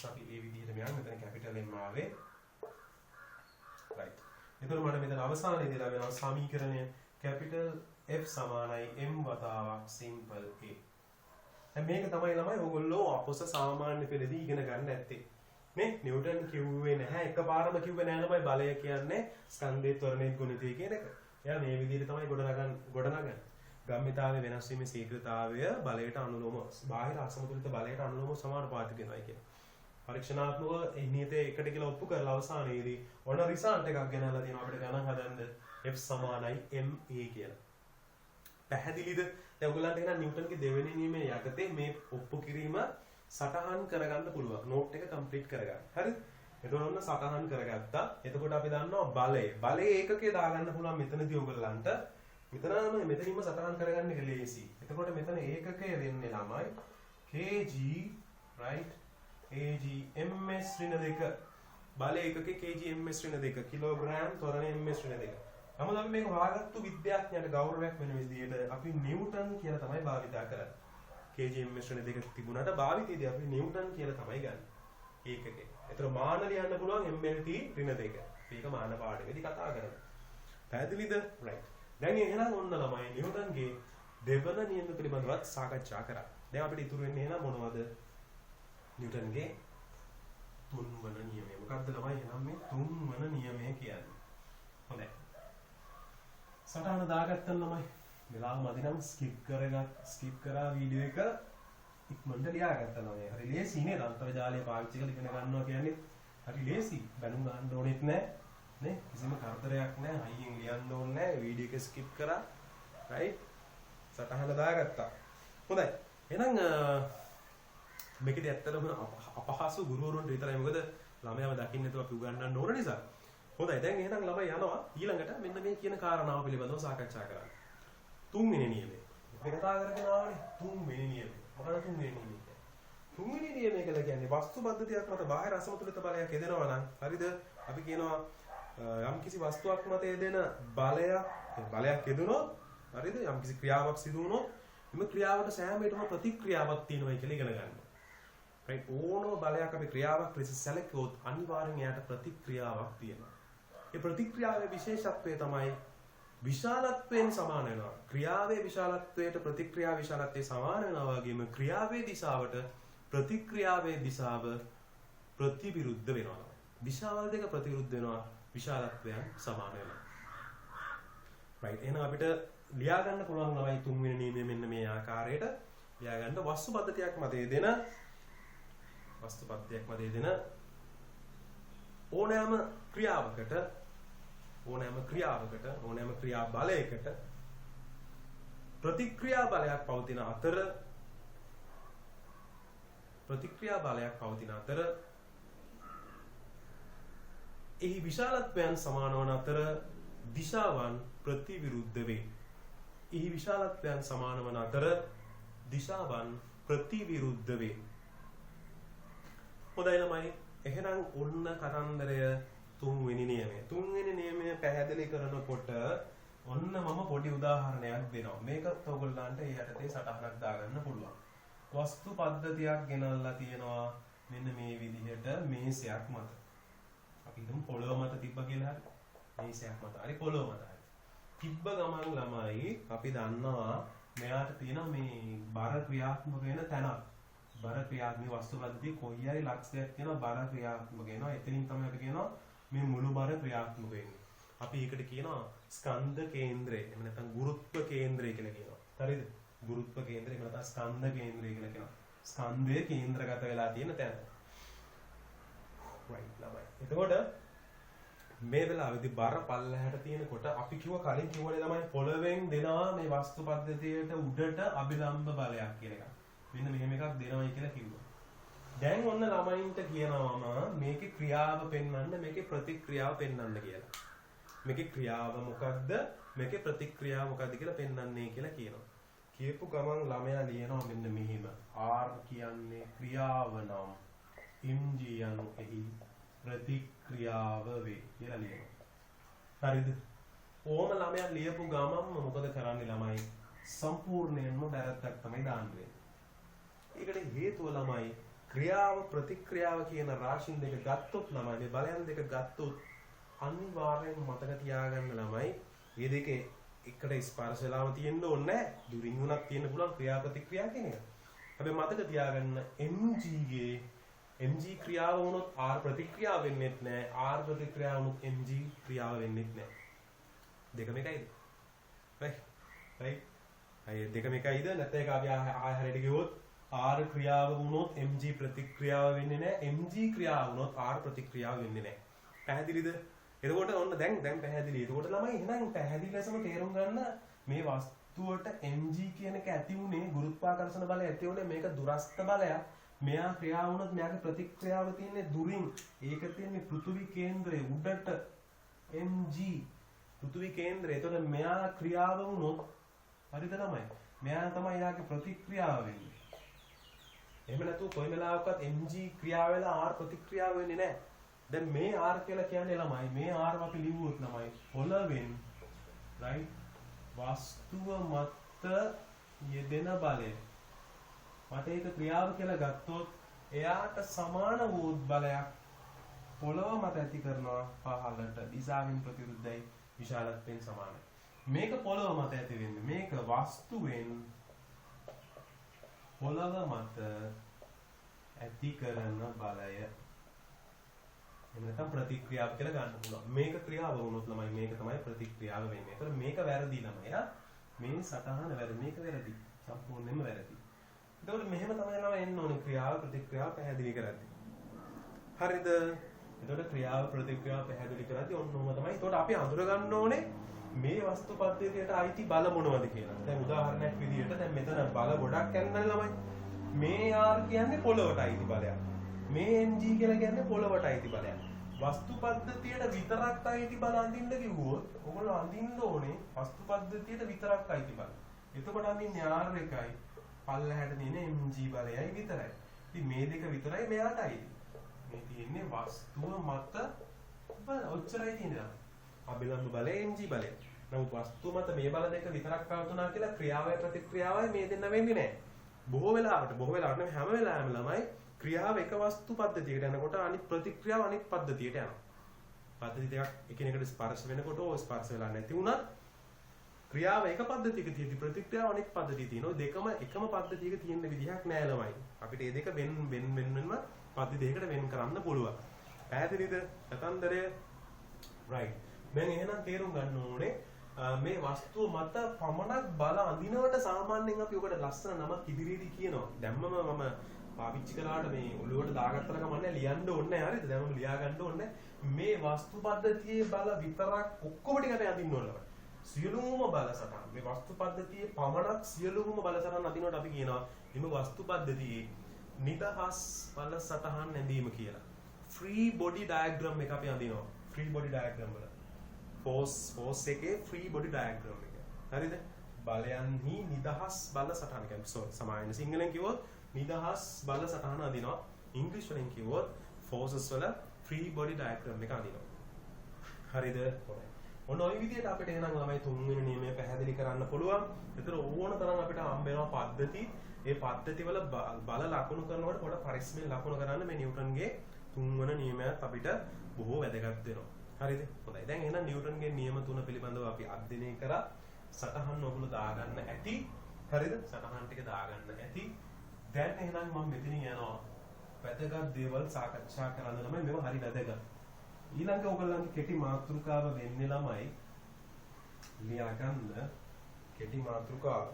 අපි මේ විදිහට මෙයන් මෙතන කැපිටල් M ආවේ right. එතකොට මට මෙතන අවසානයේදී ලැබෙනවා සමීකරණය කැපිටල් F සමානයි M වතාවක් සිම්පල් A. දැන් මේක තමයි ළමයි ඕගොල්ලෝ අපොස සාමාන්‍ය පෙළදී ඉගෙන ගන්න ඇත්තේ. මේ නිව්ටන් කිව්වේ නැහැ එකපාරම කිව්වේ නැහැ ළමයි බලය කියන්නේ ස්කන්ධයේ ත්වරණයේ ගුණිතය කියන එක. එයා මේ විදිහට තමයි ගොඩනගන්නේ. ගම්මිතාවේ වෙනස් වීමේ ශීඝ්‍රතාවය බලයට අනුලෝම බාහිර අසමතුලිත බලයට අනුලෝම සමානුපාතික වෙනවා කියන්නේ. පරීක්ෂණාත්මකව ඒ නියතය එකට කියලා ඔප්පු කරලා අවසානයේදී ඔන්න රිසල්ට් එකක් ගෙනල්ලා තියෙනවා අපිට ගණන් හදන්න f සමානයි ma කියලා. පැහැදිලිද? දැන් ඔයගොල්ලන්ට එහෙනම් නිව්ටන්ගේ දෙවෙනි නියමයේ යටතේ මේ ඔප්පු කිරීම සටහන් කරගන්න පුළුවන්. නෝට් එක කම්ප්ලීට් කරගන්න. හරිද? එතකොට ඔන්න සටහන් කරගත්තා. එතකොට අපි දන්නවා බලය. බලයේ ඒකකේ දාගන්න පුළුවන් මෙතනදී ඔයගොල්ලන්ට. මෙතනින්ම සටහන් කරගන්න එක ලේසි. එතකොට මෙතන ඒකකය වෙන්නේ ළමයි kg right kg ms ඍණ 2 බල ඒකකේ kg ms ඍණ 2 කිලෝග්‍රෑම් ත්වරණ ms ඍණ 2. නමුත් අපි මේක හොයාගත්තු විද්‍යාඥයාට ගෞරවයක් වෙන විදිහට අපි නිව්ටන් කියලා තමයි භාවිතා කරන්නේ. kg ms ඍණ 2 තිබුණාට භාවිතයේදී අපි නිව්ටන් කියලා තමයි ගන්න. ඒකකේ. ඒතර මාන ලියන්න පුළුවන් mlt ඍණ 2. මේක මාන පාඩමේදී කතා කරනවා. පැහැදිලිද? right. දැන් එහෙනම් ඔන්න ළමයි නිව්ටන්ගේ දෙවන නියම පිළිබඳවත් සාකච්ඡා කරා. දැන් අපිට ඉතුරු වෙන්නේ එහෙනම් මොනවද? නිව්ටන්ගේ තුන්වන නියමය. මොකක්ද ළමයි එහෙනම් මේ තුන්වන නියමය කියන්නේ? හොඳයි. සටහන දාගත්තා ළමයි. වෙලාව මදි නම් ස්කිප් කරා වීඩියෝ එක ඉක්මනට ලියාගත්තා ළමයි. හරි ලේසි නේද? අන්තර්ජාලය පාවිච්චි කරලා ඉගෙන ගන්නවා කියන්නේ හරි ලේසි. බැනුම් ගන්න ඕනෙත් නැහැ. නේ කිසිම කරදරයක් නැහැ. අයියෙන් ලියන්න ඕනේ නැහැ. වීඩියෝ එක ස්කිප් කරා. රයිට්. සටහන දාගත්තා. හොඳයි. එහෙනම් මේකදී ඇත්තටම අපහසු ගුරුවරුන්ට විතරයි. මොකද ළමයාව දකින්න නැතුව අපි උගන්වන්න ඕන නිසා. හොඳයි. දැන් එහෙනම් ළමයි යනවා ඊළඟට මෙන්න මේ කියන කාරණාව පිළිබඳව සාකච්ඡා කරන්න. තුන්වෙනි නියමය. අපි කතා කරගෙන ආවනේ තුන්වෙනි නියමය. මොකද තුන්වෙනි නියමය? තුන්වෙනි නියමය කියලා කියන්නේ වස්තු පද්ධතියක් මත බාහිර අසමතුලිත බලයක් යෙදෙනවා නම් හරිද? අපි කියනවා යම් කිසි වස්තුවක් මත යෙදෙන බලයක් යෙදුනොත් හරිද? යම් කිසි ක්‍රියාවක් සිදු වුණොත් මේ ක්‍රියාවට සෑම විටම ප්‍රතික්‍රියාවක් තියෙනවා කියලා ඉගෙන ගන්නවා. රයිට් ඕනම බලයක් අපි ක්‍රියාවක් ලෙස සැලකුවොත් අනිවාර්යෙන් එයාට ප්‍රතික්‍රියාවක් තියෙනවා. ඒ ප්‍රතික්‍රියාවේ විශේෂත්වය තමයි විශාලත්වයෙන් සමාන වෙනවා. ක්‍රියාවේ විශාලත්වයට ප්‍රතික්‍රියා විශාලත්වයේ සමාන වෙනවා වගේම ක්‍රියාවේ දිශාවට ප්‍රතික්‍රියාවේ දිශාව ප්‍රතිවිරුද්ධ වෙනවා. දිශාවල් දෙක ප්‍රතිවිරුද්ධ වෙනවා විශාලත්වයන් සමාන වෙනවා. රයිට් එහෙනම් අපිට ලියා ගන්න පුළුවන් ළමයි තුන්වෙනි නියමය මෙන්න මේ ආකාරයට ලියා ගන්න වස්තු පද්ධතියක් මත යෙදෙන ඕනෑම ක්‍රියා බලයකට ප්‍රතික්‍රියා බලයක් පවතින අතර එහි විශාලත්වයන් සමාන වන අතර දිශාවන් ප්‍රතිවිරුද්ධ වේ. හොඳයි ළමයි. එහෙනම් ඔන්න කතන්දරය තුන්වෙනි නියමය. තුන්වෙනි නියමය පැහැදිලි කරනකොට ඔන්න මම පොඩි උදාහරණයක් දෙනවා. මේක ඔයගොල්ලන්ට ඒ යටතේ සටහනක් දාගන්න පුළුවන්. වස්තු පද්ධතියක් ගෙනල්ලා තියෙනවා මෙන්න මේ විදිහට මේසයක් මත. අපි හිතමු පොළොව මත තිබ්බ කියලා හරි. මේසයක් මත හරි පොළොව මත හරි. තිබ්බ ගමන් ළමයි අපි දන්නවා මෙයාට තියෙන මේ බර ක්‍රියාත්මක වෙන තැනක්. බර ක්‍රියාත්මක වස්තු පද්ධතිය කොයි හරි ලක්ෂයක් තියෙන බර ක්‍රියාත්මක වෙනවා. එතනින් තමයි අපි කියනවා මේ මුළු බර ක්‍රියාත්මක වෙන්නේ. අපි ඒකට කියනවා ස්කන්ධ කේන්ද්‍රය. එහෙම නැත්නම් ගුරුත්ව කේන්ද්‍රය කියලා කියනවා. හරිද? ගුරුත්ව කේන්ද්‍රය එහෙම නැත්නම් ස්කන්ධ කේන්ද්‍රය කියලා කියනවා. ස්කන්ධය කේන්ද්‍රගත වෙලා තියෙන තැන. right ළමයි. එතකොට මේ වෙලාවේදී බර පල්ලහැට තියෙනකොට අපි කලින් කිව්වනේ ළමයි පොළවෙන් දෙනවා මේ වස්තු පද්ධතියට උඩට අභිලම්බ බලයක් කියන එක. මෙන්න මෙහෙම එකක් දෙනවයි කියලා කිව්වා. දැන් ඔන්න ළමයින්ට කියනවාම මේකේ ක්‍රියාව පෙන්වන්න මේකේ ප්‍රතික්‍රියාව පෙන්වන්න කියලා. මේකේ ක්‍රියාව මොකක්ද? මේකේ ප්‍රතික්‍රියාව මොකක්ද කියලා පෙන්වන්නේ කියලා කියනවා. කියපු ගමන් ළමයා ලියනවා මෙන්න මෙහෙම. R කියන්නේ ක්‍රියාව නම් mg යනු එහි ප්‍රතික්‍රියාව වේ කියලා ලියනවා. හරිද? ඕම ළමයා ලියපු ගමන්ම මොකද කරන්නේ ළමයි? සම්පූර්ණයෙන්ම බැරද්දක් තමයි දාන්නේ. ඒකට හේතුව ළමයි ක්‍රියාව ප්‍රතික්‍රියාව කියන රාශීන් දෙක ගත්තොත් ළමයි මේ බලයන් දෙක ගත්තොත් අනිවාර්යෙන් මතක තියාගන්න ළමයි මේ දෙකේ එකට ස්පර්ශලාව තියෙන්න ඕනේ නැහැ. දුරින් උනක් තියෙන්න පුළුවන් ක්‍රියා ප්‍රතික්‍රියා කියන එක. හැබැයි මතක තියාගන්න mg ක්‍රියාව වුණොත් r ප්‍රතික්‍රියාව වෙන්නේ නැහැ. r ප්‍රතික්‍රියාව වුණොත් mg ක්‍රියාව වෙන්නේ නැහැ. දෙකම එකයිද? right. අය දෙකම එකයිද? නැත්නම් ඒක අපි ආය හරියට ගියොත් r ක්‍රියාව වුණොත් mg ප්‍රතික්‍රියාව වෙන්නේ නැහැ. mg ක්‍රියාව වුණොත් r ප්‍රතික්‍රියාව වෙන්නේ නැහැ. පැහැදිලිද? එතකොට ඔන්න දැන් පැහැදිලි. එතකොට ළමයි එහෙනම් පැහැදිලි ලෙසම තේරුම් ගන්න මේ වස්තුවට mg කියන එක ඇති උනේ ගුරුත්වාකර්ෂණ බලය ඇති උනේ මේක දුරස්ත බලයක්. මෙයා ක්‍රියාව වුණොත් මෙයාගේ ප්‍රතික්‍රියාව තියෙන්නේ දුරින්. ඒක තියෙන්නේ පෘථිවි කේන්ද්‍රයේ උඩට mg පෘථිවි කේන්ද්‍රය. එතකොට මෙයා ක්‍රියාව වුණොත් හරිද ළමයි? මෙයා තමයි යාගේ ප්‍රතික්‍රියාව වෙන්නේ. එහෙම නැතුව කොයි වෙලාවකවත් mg ක්‍රියාව වෙලා r ප්‍රතික්‍රියාව වෙන්නේ නැහැ. දැන් මේ r කියලා කියන්නේ ළමයි මේ r අපි ලිව්වොත් ළමයි පොළවෙන් right වස්තුව මත යෙදෙන බලය. මට ඒක ක්‍රියාව කියලා ගත්තොත් එයාට සමාන වූ බලයක් පොළව මත ඇති කරනවා පහළට දිශාවෙන් ප්‍රතිවිරුද්ධයි විශාලත්වයෙන් සමානයි. මේක පොළව මත ඇති වෙන්නේ. මේක වස්තුවෙන් පොළව මත ඇති කරන බලය. එන්නතම් ප්‍රතික්‍රියාව කියලා ගන්න පුළුවන්. මේක ක්‍රියාව වුණොත් ළමයි මේක තමයි ප්‍රතික්‍රියාව වෙන්නේ. ඒතර මේක වැරදි ළමයි. මේ සටහන වැරදි. මේක වැරදි. සම්පූර්ණයෙන්ම වැරදි. එතකොට මෙහෙම තමයි ළමයි එන්න ඕනේ ක්‍රියාව ප්‍රතික්‍රියාව පැහැදිලි කරද්දී. හරිද? එතකොට ක්‍රියාව ප්‍රතික්‍රියාව පැහැදිලි කරද්දී ඔන්න ඔහොම තමයි. එතකොට අපි අඳුර ගන්න ඕනේ මේ වස්තු පද්ධතියට අයිති බල මොනවද කියලා. දැන් උදාහරණයක් විදිහට දැන් මෙතන බල ගොඩක් යනනේ ළමයි. මේ R කියන්නේ පොළවට අයිති බලයක්. මේ mg කියලා කියන්නේ පොළවට අයිති බලයක්. වස්තු පද්ධතියට විතරක් අයිති බල අඳින්න කිව්වොත් ඔයගොල්ලෝ අඳින්න ඕනේ වස්තු පද්ධතියට විතරක් අයිති බල. එතකොට අඳින්නේ R එකයි පල්ලහැට තියෙන mg බලයයි විතරයි. ඉතින් මේ දෙක විතරයි මෙයාට අයිති. මේ තියෙන්නේ වස්තුව මත බල ඔච්චරයි තියෙනවා. අභිලම්බ බලය mg බලය. නමුත් වස්තුව මත මේ බල දෙක විතරක් පවතුනා කියලා ක්‍රියාවයි ප්‍රතික්‍රියාවයි මේ දෙන්න වෙන්නේ නැහැ. බොහෝ වෙලාවට නෙමෙයි හැම වෙලාවෙම ළමයි ක්‍රියාව එක වස්තු පද්ධතියකට යනකොට අනිත් ප්‍රතික්‍රියාව අනිත් පද්ධතියට යනවා. පද්ධති දෙකක් එකිනෙකට ස්පර්ශ වෙනකොට ඕ ස්පර්ශ වෙලා නැති වුණත් ක්‍රියාව එක පද්ධතියක තියෙදි ප්‍රතික්‍රියාව අනිත් පද්ධතිය තියෙනවා. දෙකම එකම පද්ධතියක තියෙන විදිහක් නෑ ළමයි. අපිට මේ දෙක වෙනම පද්ධති දෙකකට වෙන් කරන්න පුළුවන්. පැහැදිලිද? කතන්දරය? right. දැන් එහෙනම් තේරුම් ගන්න ඕනේ මේ වස්තුව මත පමණක් බල අඳිනවට සාමාන්‍යයෙන් අපි ඔකට ලස්සන නමක් ඉදිරියේදී කියනවා. දැම්මම මම පාවිච්චි කළාට මේ ඔළුවට දාගත්තට කමන්නේ ලියන්න ඕනේ නැහැ. හරිද? දැන් මම ලියා ගන්න ඕනේ. මේ වස්තු පද්ධතියේ බල විතරක් ඔක්කොම ටිකට අඳින්න ඕනේ. සියලුම බල සටහන්. මේ වස්තු පද්ධතියේ පමණක් සියලුම බල සටහන් අඳිනවට අපි කියනවා මේ වස්තු පද්ධතියේ නිදහස් බල සටහන් ඇඳීම කියලා. free body diagram එක අපි අඳිනවා. free body diagram වල force එකේ free body diagram එක. හරිද? බලයන්හි නිදහස් බල සටහන කියන්නේ සමාන සිංහලෙන් කිව්වොත් නිදහස් බල සටහන අඳිනවා. ඉංග්‍රීසි වලින් කිව්වොත් forces වල free body diagram එක අඳිනවා. හරිද? හොඳයි. ඔන්න ඔය විදිහට අපිට එහෙනම් ළමයි තුන්වෙනි නියමය පැහැදිලි කරන්න පුළුවන්. ඒතර ඕන තරම් අපිට හම්බ වෙනවා පද්ධති. ඒ පද්ධති වල බල ලකුණු කරනකොට පොඩ පරිස්සමෙන් ලකුණු කරන්න මේ නිව්ටන්ගේ තුන්වන නියමයත් අපිට බොහෝ වැදගත් වෙනවා. හරිද? හොඳයි. දැන් එහෙනම් නිව්ටන්ගේ නියම තුන පිළිබඳව අපි අධ්‍යයනය කරා. සටහන් ඔයගොල්ලෝ දාගන්න ඇති. හරිද? සටහන් ටික දාගන්න ඇති. දැන් එහෙනම් මම මෙතනින් යනවා. වැදගත් දේවල් සාකච්ඡා කරන්න ළමයි මේවා හරි වැදගත්. ඊළඟ ඔයගොල්ලන්ගේ කෙටි මාතෘකාව වෙන්නේ ළමයි ලියා ගන්න කෙටි මාතෘකාව.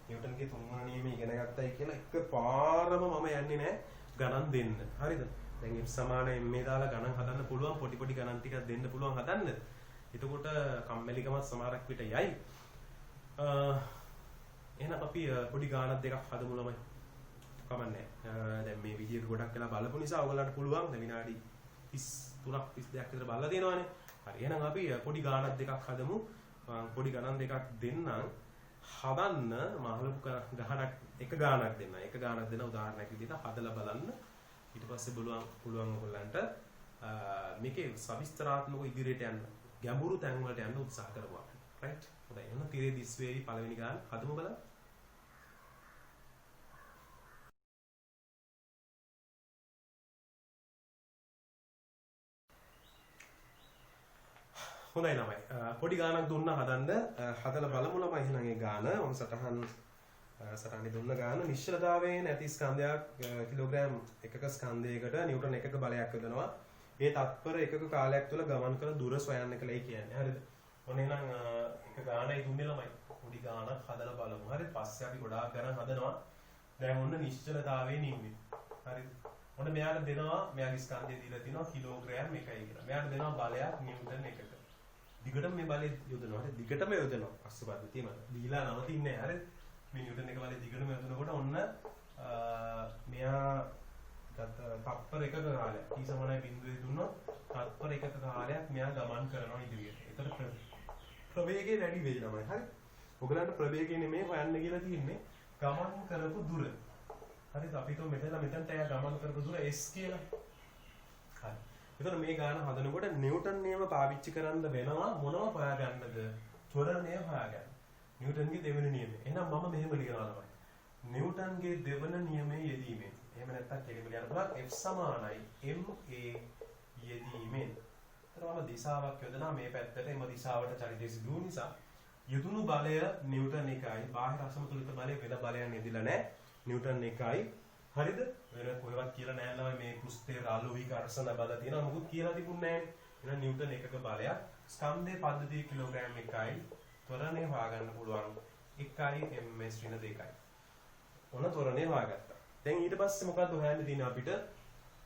නිව්ටන්ගේ තුන්වන නියමය ඉගෙන ගත්තයි කියලා එකපාරම මම යන්නේ නැහැ ගණන් දෙන්න. හරිද? දැන් F සමාන m දාලා ගණන් හදන්න පුළුවන් පොඩි පොඩි ගණන් ටිකක් දෙන්න පුළුවන් හදන්න. එතකොට කම්මැලිකමත් සමහරක් විට යයි. එහෙනම් අපි පොඩි ගානක් දෙකක් හදමු ළමයි. කමන්නේ. දැන් මේ විදියට ගොඩක් වෙලා බලපු නිසා ඔයගලන්ට පුළුවන් දැන් විනාඩි 33ක් 32ක් විතර බලලා දෙනවානේ. හරි. එහෙනම් අපි පොඩි ගානක් දෙකක් හදමු. පොඩි ගණන් දෙකක් දෙන්නම්. හදන්න මහලු ගානක් එක ගානක් දෙන්න. එක ගානක් දෙන උදාහරණයක් විදිහට හදලා බලන්න. ඊට පස්සේ පුළුවන් ඔයගලන්ට මේකේ සවිස්තරාත්මක ඉදිරියට යන්න ගැඹුරු තැන් වලට යන්න උත්සාහ කරනවා. right? හොඳයි. එහෙනම් තිරේ දිස් වේවි පළවෙනි ගාන හදමු බලන්න. හොඳයි ළමයි. පොඩි ගානක් දුන්නා හදන්න. හදලා බලමු ළමයි එහෙනම් ඒ ගාන. මම සටහනේ දුන්න ගාන නිශ්චලතාවයේ නැති ස්කන්ධයක් කිලෝග්‍රෑම් එකක ස්කන්ධයකට නිව්ටන් එකක බලයක් යොදනවා. මේ තත්පර එකක කාලයක් තුළ ගමන් කළ දුර සොයන්න කියලායි කියන්නේ. හරිද? ඔන්න එහෙනම් එක ගානයි දුන්නේ ළමයි. පොඩි ගානක් හදලා බලමු. හරිද? පස්සේ අපි ගොඩාක් ගණන් හදනවා. දැන් ඔන්න නිශ්චලතාවයේ නිව්වේ. හරිද? ඔන්න මෙයාට දෙනවා මෙයාගේ ස්කන්ධය දීලා තිනවා කිලෝග්‍රෑම් එකයි කියලා. මෙයාට දෙනවා බලයක් නිව්ටන් එකක. දිගටම මේ බලය යොදනවා. හරි? දිගටම යොදනවා. අස්ස පද්ධතියම දීලා නවතින්නේ නැහැ. හරිද? මේ නිව්ටන් එක බලය දිගටම යොදනකොට ඔන්න මෙයා තත්පර එකක කාලයක් t සමානයි බිඳුවේ දුන්නොත් තත්පර එකක කාලයක් මෙයා ගමන් කරනවා ඉදිරියට. ඒතර ප්‍රවේගය වැඩි වෙයි ළමයි. හරි? ඔයගලන්ට ප්‍රවේගය නෙමෙයි හොයන්න කියලා තියෙන්නේ ගමන් කරපු දුර. හරිද? අපි හිතුව මෙතනට එයා ගමන් කරපු දුර s කියලා. හරි. එතකොට මේ ගාන හදනකොට නිව්ටන් නියම පාවිච්චි කරන්න වෙනවා මොනව හොයාගන්නද? ත්වරණය හොයාගන්න. නිව්ටන්ගේ දෙවෙනි නියමය. එහෙනම් මම මෙහෙම ලියනවා ළමයි. නිව්ටන්ගේ දෙවන නියමයේ යෙදීමෙන්. එහෙම නැත්නම් කෙලිම ලියන්න පුළුවන් F සමානයි ma යෙදීමෙන්. එතනම දිශාවක් යොදනවා මේ පැත්තට එම දිශාවට චලිතය සිදු වූ නිසා යොදුණු බලය නිව්ටන් එකයි. බාහිර අසමතුලිත බලය වෙන බලයන් යෙදිලා නැහැ. නිව්ටන් එකයි. හරිද? වෙන කොහෙවත් කියලා නැහැ ළමයි මේ පෘෂ්ඨයේ රාලෝහී ඝර්ෂණ බල තියෙනවා. මොකුත් කියලා තිබුණේ නැහැ. එහෙනම් නිව්ටන් එකක බලයක් ස්කන්ධයේ පද්ධතිය කිලෝග්‍රෑම් එකයි. ත්වරණය හොයාගන්න පුළුවන් 1යි ms ඍණ 2යි. ඔන්න ත්වරණය හොයාගත්තා. දැන් ඊට පස්සේ මොකද්ද හොයන්න තියෙන්නේ අපිට?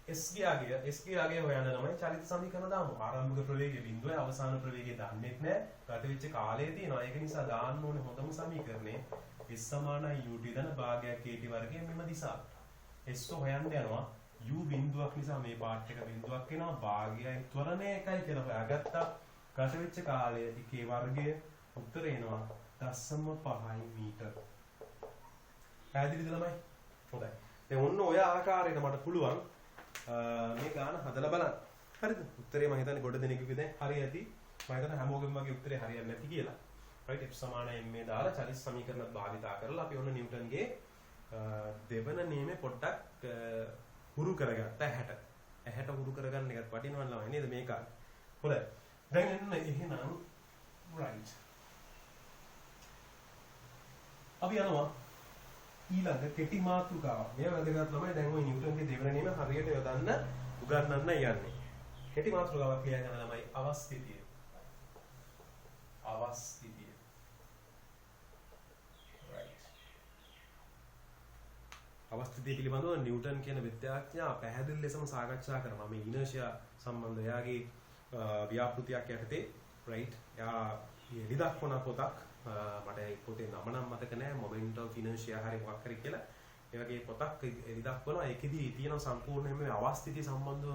S ගියාගේ හොයන්න තමයි චලිත සමීකරණ දාමු. ආරම්භක ප්‍රවේගය බිඳුවයි අවසාන ප්‍රවේගය දන්නේ නැහැ. ගත වෙච්ච කාලය තියෙනවා. ඒක නිසා දාන්න ඕනේ හොඳම සමීකරණය S = ut දන භාගයක් at වර්ගය මෙම දිශාව. S හොයන්න යනවා. u බිඳුවක් නිසා මේ පාර්ට් එක බිඳුවක් වෙනවා. භාගයයි ත්වරණය එකයි කියලා හොයාගත්තා. ගත වෙච්ච කාලය එකේ වර්ගය උත්තර එනවා 0.5 මීටර. පැහැදිලිද ළමයි? හොඳයි. දැන් ඔන්න ඔය ආකාරයට මට පුළුවන් මේ ගාන හදලා බලන්න. හරිද? උත්තරේ මම හිතන්නේ ගොඩ දෙනෙකුගේ දැන් හරි ඇති. මම හිතන්නේ හැමෝගෙම වගේ උත්තරේ හරියන්නේ නැති කියලා. right F = ma දාලා චලිත සමීකරණත් භාවිතා කරලා අපි ඔන්න නිව්ටන්ගේ දෙවන නියමේ පොඩ්ඩක් හුරු කරගත්තා ඇහැට. ඇහැට හුරු කරගන්න එකත් වටිනවා ළමයි නේද මේ කාලේ. හොඳයි. දැන් එන්න එහෙනම් right. අපි යනවා ඊළඟ කෙටි මාතෘකාව. මේ වැදගත් ළමයි දැන් ওই නිව්ටන්ගේ දෙවන නියම හරියට යොදන්න උගන්වන්න යන්නේ. කෙටි මාතෘකාවක් ලියා ගන්න ළමයි අවස්ථිතිය. අවස්ථිතිය. right. අවස්ථිතිය පිළිබඳව නිව්ටන් කියන විද්‍යාඥයා පැහැදිලි ලෙසම සාකච්ඡා කරනවා. මේ ඉනර්ෂියා සම්බන්ධ එයාගේ ව්‍යාපෘතියක් යටතේ right. එයා එලි දක්වන පොතක් මට ඒ පොතේ නම නම් මතක නැහැ මොමන්ට් ඔෆ් ඉනර්ෂියා හරි මොකක් හරි කියලා. ඒ වගේ පොතක් එලි දක්වනවා. ඒකෙදි තියෙන සම්පූර්ණයෙන්ම මේ අවස්ථිතිය සම්බන්ධව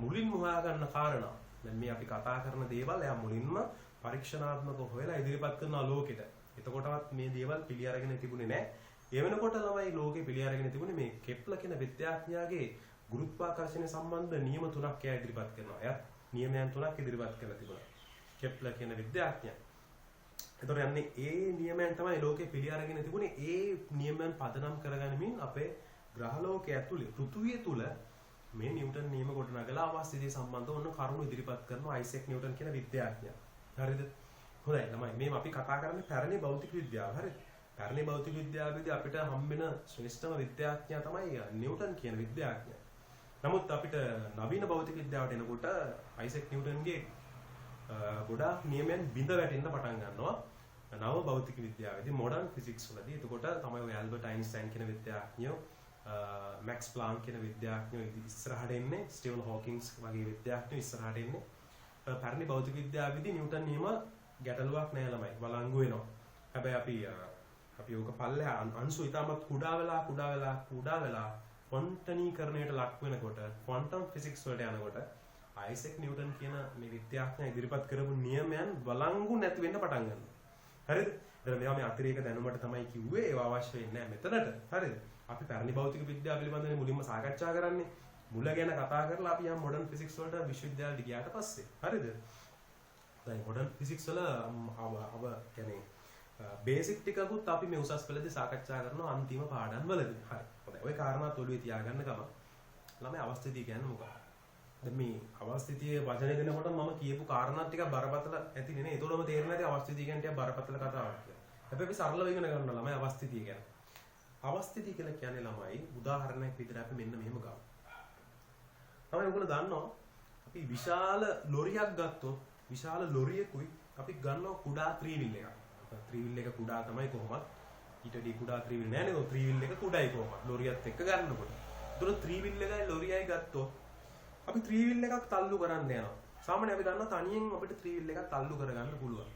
මුලින්ම හොයාගන්න කාරණා. දැන් මේ අපි කතා කරන දේවල් එයා මුලින්ම පරීක්ෂණාත්මකව හොයලා ඉදිරිපත් කරන ලෝකෙට. එතකොටවත් මේ දේවල් පිළි අරගෙන තිබුණේ නැහැ. ඒ වෙනකොට ළමයි ලෝකෙ පිළි අරගෙන තිබුණේ මේ කෙප්ලර් කියන විද්‍යාඥයාගේ ගුරුත්වාකර්ෂණය සම්බන්ධ නියම තුනක් එයා ඉදිරිපත් කරනවා. එයා නියමයන් තුනක් ඉදිරිපත් කරලා තිබුණා. කෙප්ලර් කියන විද්‍යාඥයා. එතකොට යන්නේ ඒ නියමයන් තමයි ලෝකෙ පිළි අරගෙන තිබුණේ. ඒ නියමයන් පදනම් කරගනිමින් අපේ ග්‍රහලෝකයේ ඇතුළේ පෘථුවිය තුල මේ නිව්ටන් නියම ගොඩනගලා අවස්ථිතිය සම්බන්ධව ඔන්න කරුණු ඉදිරිපත් කරනවා අයිසැක් නිව්ටන් කියන විද්‍යාඥයා. හරිද? හොඳයි ළමයි මේ අපි කතා කරන්නේ පැරණි භෞතික විද්‍යාව. හරිද? පැරණි භෞතික විද්‍යාවේදී අපිට හම්බෙන ශ්‍රේෂ්ඨම විද්‍යාඥයා තමයි නිව්ටන් කියන විද්‍යාඥයා. නමුත් අපිට නවීන භෞතික විද්‍යාවට එනකොට අයිසැක් නිව්ටන්ගේ ගොඩාක් නියමයන් බිඳ වැටෙන්න පටන් ගන්නවා. නව භෞතික විද්‍යාවේදී මොඩර්න් ෆිසික්ස් වලදී. එතකොට තමයි ඔය ඇල්බර්ට් අයින්ස්ටයින් කියන විද්‍යාඥයෝ මැක්ස් ප්ලාන්ක් කියන විද්‍යාඥයෝ ඉස්සරහට එන්නේ. ස්ටීවන් හොකින්ස් වගේ විද්‍යාඥයෝ ඉස්සරහට එන්නේ. පැරණි භෞතික විද්‍යාවේදී නිව්ටන් නියම ගැටලුවක් නෑ ළමයි. වළංගු වෙනවා. හැබැයි අපි ඕක පල්ලෙහා අංශු ඉතාමත් කුඩා වෙලා ක්වොන්ටනීකරණයට ලක් වෙනකොට ක්වොන්ටම් ෆිසික්ස් වලට යනකොට අයිසැක් නිව්ටන් කියන මේ විද්‍යාඥයා ඉදිරිපත් කරපු නියමයන් වළංගු නැති වෙන්න පටන් ගන්නවා. හරිද? දැන් මෙයා මේ අතිරේක දැනුමට තමයි කිව්වේ ඒවා අවශ්‍ය වෙන්නේ නැහැ මෙතනට. හරිද? අපි පැරණි භෞතික විද්‍යාව පිළිබඳව මුලින්ම සාකච්ඡා කරන්නේ. මුල ගැන කතා කරලා අපි යම් මොඩර්න් ෆිසික්ස් වලට විශ්වවිද්‍යාලයට ගියාට පස්සේ. හරිද? දැන් මොඩර්න් ෆිසික්ස් වල කියන්නේ බේසික් ටිකකුත් අපි මේ උසස් පෙළදී සාකච්ඡා කරනවා අන්තිම පාඩම් වලදී. හරි. හොඳයි. ওই කාරණාත් ඔළුවේ තියාගන්න ගම. ළමයි අවස්ථිතිය කියන්නේ මොකක්ද? දැන් මේ අවස්ථිතියේ වචනේ දෙනකොට මම කියපු කාරණා ටික බරපතල ඇති නේ. ඒතකොටම තේරෙන්නේ නැති අවස්ථිතිය කියන්නේ ටික බරපතල කතාවක් කියලා. හැබැයි අපි සරලව ඉගෙන ගන්නවා ළමයි අවස්ථිතිය කියන්නේ. අවස්ථිතිය කියලා කියන්නේ ළමයි උදාහරණයක් විදිහට අපි මෙන්න මෙහෙම ගමු. තමයි ඔයගොල්ලෝ දන්නවා අපි විශාල ලොරියක් ගත්තොත් විශාල ලොරියකුයි අපි ගන්නවා කුඩා ත්‍රිවිල් එකක්. ත්‍රිවිල් එක කුඩා තමයි කොහොමත්. ඊට වඩා කුඩා ත්‍රිවිල් නෑ නේද? ත්‍රිවිල් එක කුඩායි කොහොමත්. ලොරියත් එක්ක ගන්නකොට. ඒතර ත්‍රිවිල් එකයි ලොරියයි ගත්තොත් අපි ත්‍රිවිල් එකක් තල්ලු කරන්න යනවා. සාමාන්‍යයෙන් අපි දන්නවා තනියෙන් අපිට ත්‍රිවිල් එකක් තල්ලු කරගන්න පුළුවන්.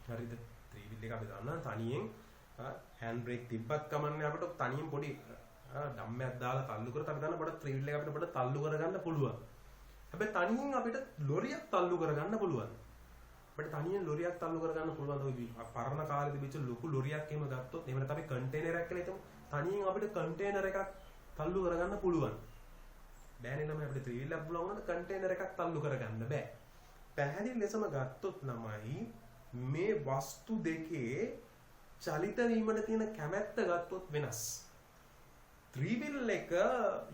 හරිද? ත්‍රිවිල් එක අපි දන්නවා තනියෙන් හෑන්ඩ් බ්‍රේක් තිබ්බත් කමන්නේ අපිට තනියෙන් පොඩි ඩම්මයක් දාලා තල්ලු කරත් අපි දන්නවා පොඩ ත්‍රිවිල් එක අපිට පොඩ තල්ලු කරගන්න පුළුවන්. හැබැයි තනියෙන් අපිට ලොරියක් තල්ලු කරගන්න පුළුවන්. අපිට තනියෙන් ලොරියක් තල්ලු කරගන්න පුළුවන්. ඔය පරණ කාලේ තිබිච්ච ලොකු ලොරියක් එහෙම ගත්තොත් එහෙම නැත්නම් අපි කන්ටේනර් එකක් කියලා හිතමු. තනියෙන් අපිට කන්ටේනර් එකක් තල්ලු කරගන්න පුළුවන්. බෑනේ ළමයි අපිට ත්‍රිවිල් එකක් බුලා වුණාද කන්ටේනර් එකක් තල්ලු කරගන්න බෑ. පැහැදිලි ලෙසම ගත්තොත් ළමයි මේ වස්තු දෙකේ චලිත වීමට තියෙන කැමැත්ත ගත්තොත් වෙනස්. ත්‍රිවිල් එක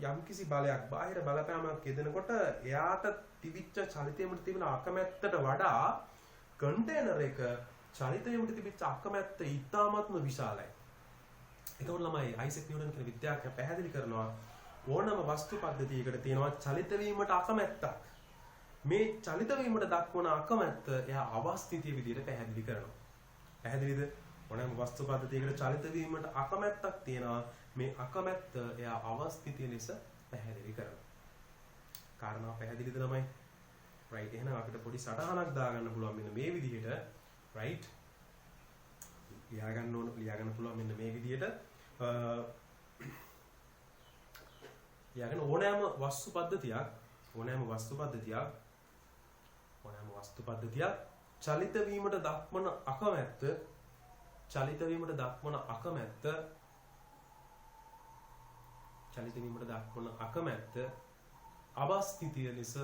යම්කිසි බලයක් බාහිර බලපෑමක් යෙදෙනකොට එයාට තිබිච්ච චලිතයකට තිබෙන අකමැත්තට වඩා කන්ටේනර් එක චලිතයකට තිබිච්ච අකමැත්ත ඉතාමත්ම විශාලයි. ඒකවල ළමයි අයිසැක් නිව්ටන් කියන විද්‍යාඥයා පැහැදිලි කරනවා ඕනම වස්තු පද්ධතියකට තියෙනවා චලිත වීමට අකමැත්තක්. මේ චලිත වීමට දක්වන අකමැත්ත එයා අවස්ථිතිය විදිහට පැහැදිලි කරනවා. පැහැදිලිද? ඕනම වස්තු පද්ධතියකට චලිත වීමට අකමැත්තක් තියෙනවා. මේ අකමැත්ත එයා අවස්ථිතිය ලෙස පැහැදිලි කරනවා. කාරණා පැහැදිලිද ළමයි? right එහෙනම් අපිට පොඩි සටහනක් දාගන්න පුළුවන් මෙන්න මේ විදිහට right ලියා ගන්න පුළුවන් මෙන්න මේ විදිහට ලියාගෙන ඕනෑම වස්තු පද්ධතියක් චලිත වීමට දක්වන අකමැත්ත අවස්ථිතිය ලෙස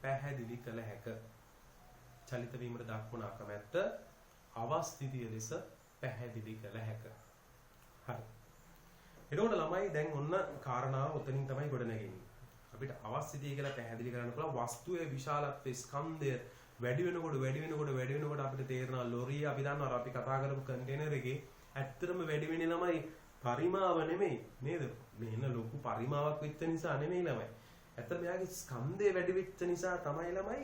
පැහැදිලි කළ හැක. චලිත වීමට දක්වන අකමැත්ත අවස්ථිතිය ලෙස පැහැදිලි කළ හැක. හරි. එතකොට ළමයි දැන් ඔන්න කාරණාව උතනින් තමයි ගොඩ නැගෙන්නේ. අපිට අවස්ථිතිය කියලා පැහැදිලි කරන්න පුළුවන් වස්තුවේ විශාලත්වයේ ස්කන්ධය වැඩි වෙනකොට අපිට තේරෙනවා ලොරිය අපි දන්නවා අපි කතා කරපු කන්ටේනර් එකේ ඇත්තටම වැඩි වෙන්නේ ළමයි පරිමාව නෙමෙයි නේද? මෙන්න ලොකු පරිමාවක් වෙච්ච නිසා නෙමෙයි ළමයි. ඇත්තට මෙයාගේ ස්කන්ධය වැඩි වෙච්ච නිසා තමයි ළමයි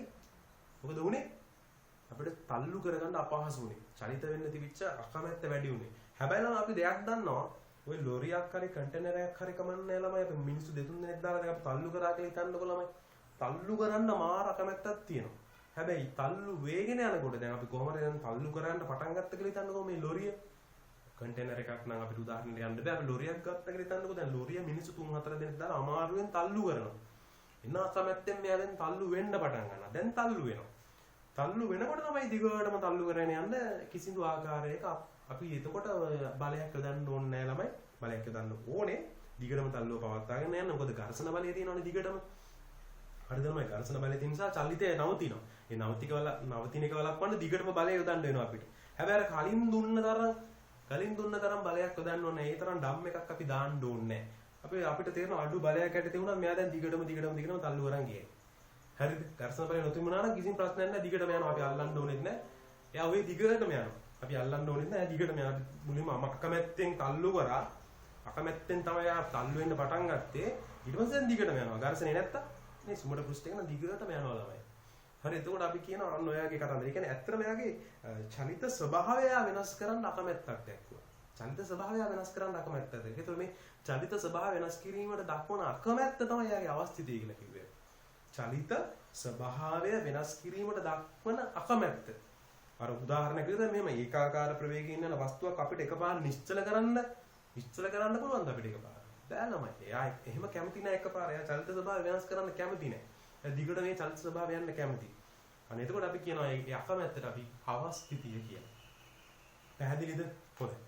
මොකද වුනේ? අපිට තල්ලු කරගන්න අපහසු වුනේ. චලිත වෙන්න තිබිච්ච අකමැත්ත වැඩි වුනේ. හැබැයි නම් අපි දෙයක් දන්නවා. ඔය ලොරියක් හරි කන්ටේනර් එකක් හරි කමන්නේ ළමයි අපි මිනිස්සු දෙතුන් දෙනෙක් දාලා දැන් අපි තල්ලු කරා කියලා හිතන්නකො ළමයි. තල්ලු කරන්න මාර අකමැත්තක් තියෙනවා. හැබැයි තල්ලු වේගෙන යනකොට දැන් අපි කොහොමද දැන් තල්ලු කරන්න පටන් ගත්ත කියලා හිතන්නකො මේ ලොරිය කන්ටේනර් එකක් නම් අපිට උදාහරණයක් යන්න බෑ. අපි ලොරියක් ගත්ත කියලා හිතන්නකො දැන් ලොරිය මිනිස්සු 3-4 දෙනෙක් දාලා අමාරුවෙන් තල්ලු කරනවා. එන්න අකමැත්තෙන් මෙයා දැන් තල්ලු වෙන්න පටන් ගන්නවා. දැන් තල්ලු වෙනවා. තල්ලු වෙනකොට තමයි දිගටම තල්ලු කරගෙන යන්න කිසිදු ආකාරයක අපි එතකොට බලයක් යොදන්න ඕනේ නැහැ ළමයි. බලයක් යොදන්න ඕනේ දිගටම තල්ලුව පවත්වාගෙන යන්න. මොකද ඝර්ෂණ බලය තියෙනවනේ දිගටම. හරිද ළමයි? ඝර්ෂණ බලය තියෙන නිසා චලිතය නවතිනවා. ඒ නවතින එක වළක්වන්න දිගටම බලය යොදන්න වෙනවා අපිට. හැබැයි අර කලින් දුන්න තරම් බලයක් යොදන්න ඕනේ නැහැ. ඒ තරම් ඩම් එකක් අපි දාන්න ඕනේ නැහැ. අපිට තේරෙන අඩු බලයක් ඇති වුණා මෙයා දැන් දිගටම තල්ලු කරන් ගියේ. හරිද? ඝර්ෂණ බලය නොතිබුණා නම් කිසිම ප්‍රශ්නයක් නැහැ. දිගටම යනවා. අපි අල්ලන්න ඕනෙත් නැහැ. එයා ඔය දිගටම යනවා. අපි අල්ලන්න ඕනෙත් නැහැ. දිගටම යනවා. මුලින්ම අකමැත්තෙන් තල්ලු කරා. අකමැත්තෙන් තමයි ආ තල්ලු වෙන්න පටන් ගත්තේ. ඊට පස්සේ දැන් දිගටම යනවා. ඝර්ෂණේ නැත්තම් මේ සුමඩ පෘෂ්ඨයක නම් දිගටම යනවා ළමයි. හරි එතකොට අපි කියනවා අන්න ඔයාගේ කතන්දර. ඒ කියන්නේ ඇත්තටම එයාගේ චලිත ස්වභාවය වෙනස් කරන්න අකමැත්තක් දැක්වුවා. චලිත ස්වභාවය වෙනස් කරන්න අකමැත්තද. ඒකතර මේ චලිත ස්වභාවය වෙනස් කිරීමට දක්වන අකමැත්ත තමයි එයාගේ අවස්ථිතිය කියලා කිව්වේ. චලිත ස්වභාවය වෙනස් කිරීමට දක්වන අකමැත්ත. අර උදාහරණයක් විදිහට මෙහෙම ඒකාකාර ප්‍රවේගයෙන් යන වස්තුවක් අපිට එකපාර නිශ්චල කරන්න පුළුවන්ද අපිට එකපාර? බෑ ළමයි. එයා එහෙම කැමති නෑ එකපාර. එයා චලිත ස්වභාවය වෙනස් කරන්න කැමති නෑ. එයා දිගට මේ චලිත ස්වභාවය යන්න කැමති. අනේ එතකොට අපි කියනවා මේ අකමැත්තට අපි අවස්ථිතිය කියලා. පැහැදිලිද? හොඳයි.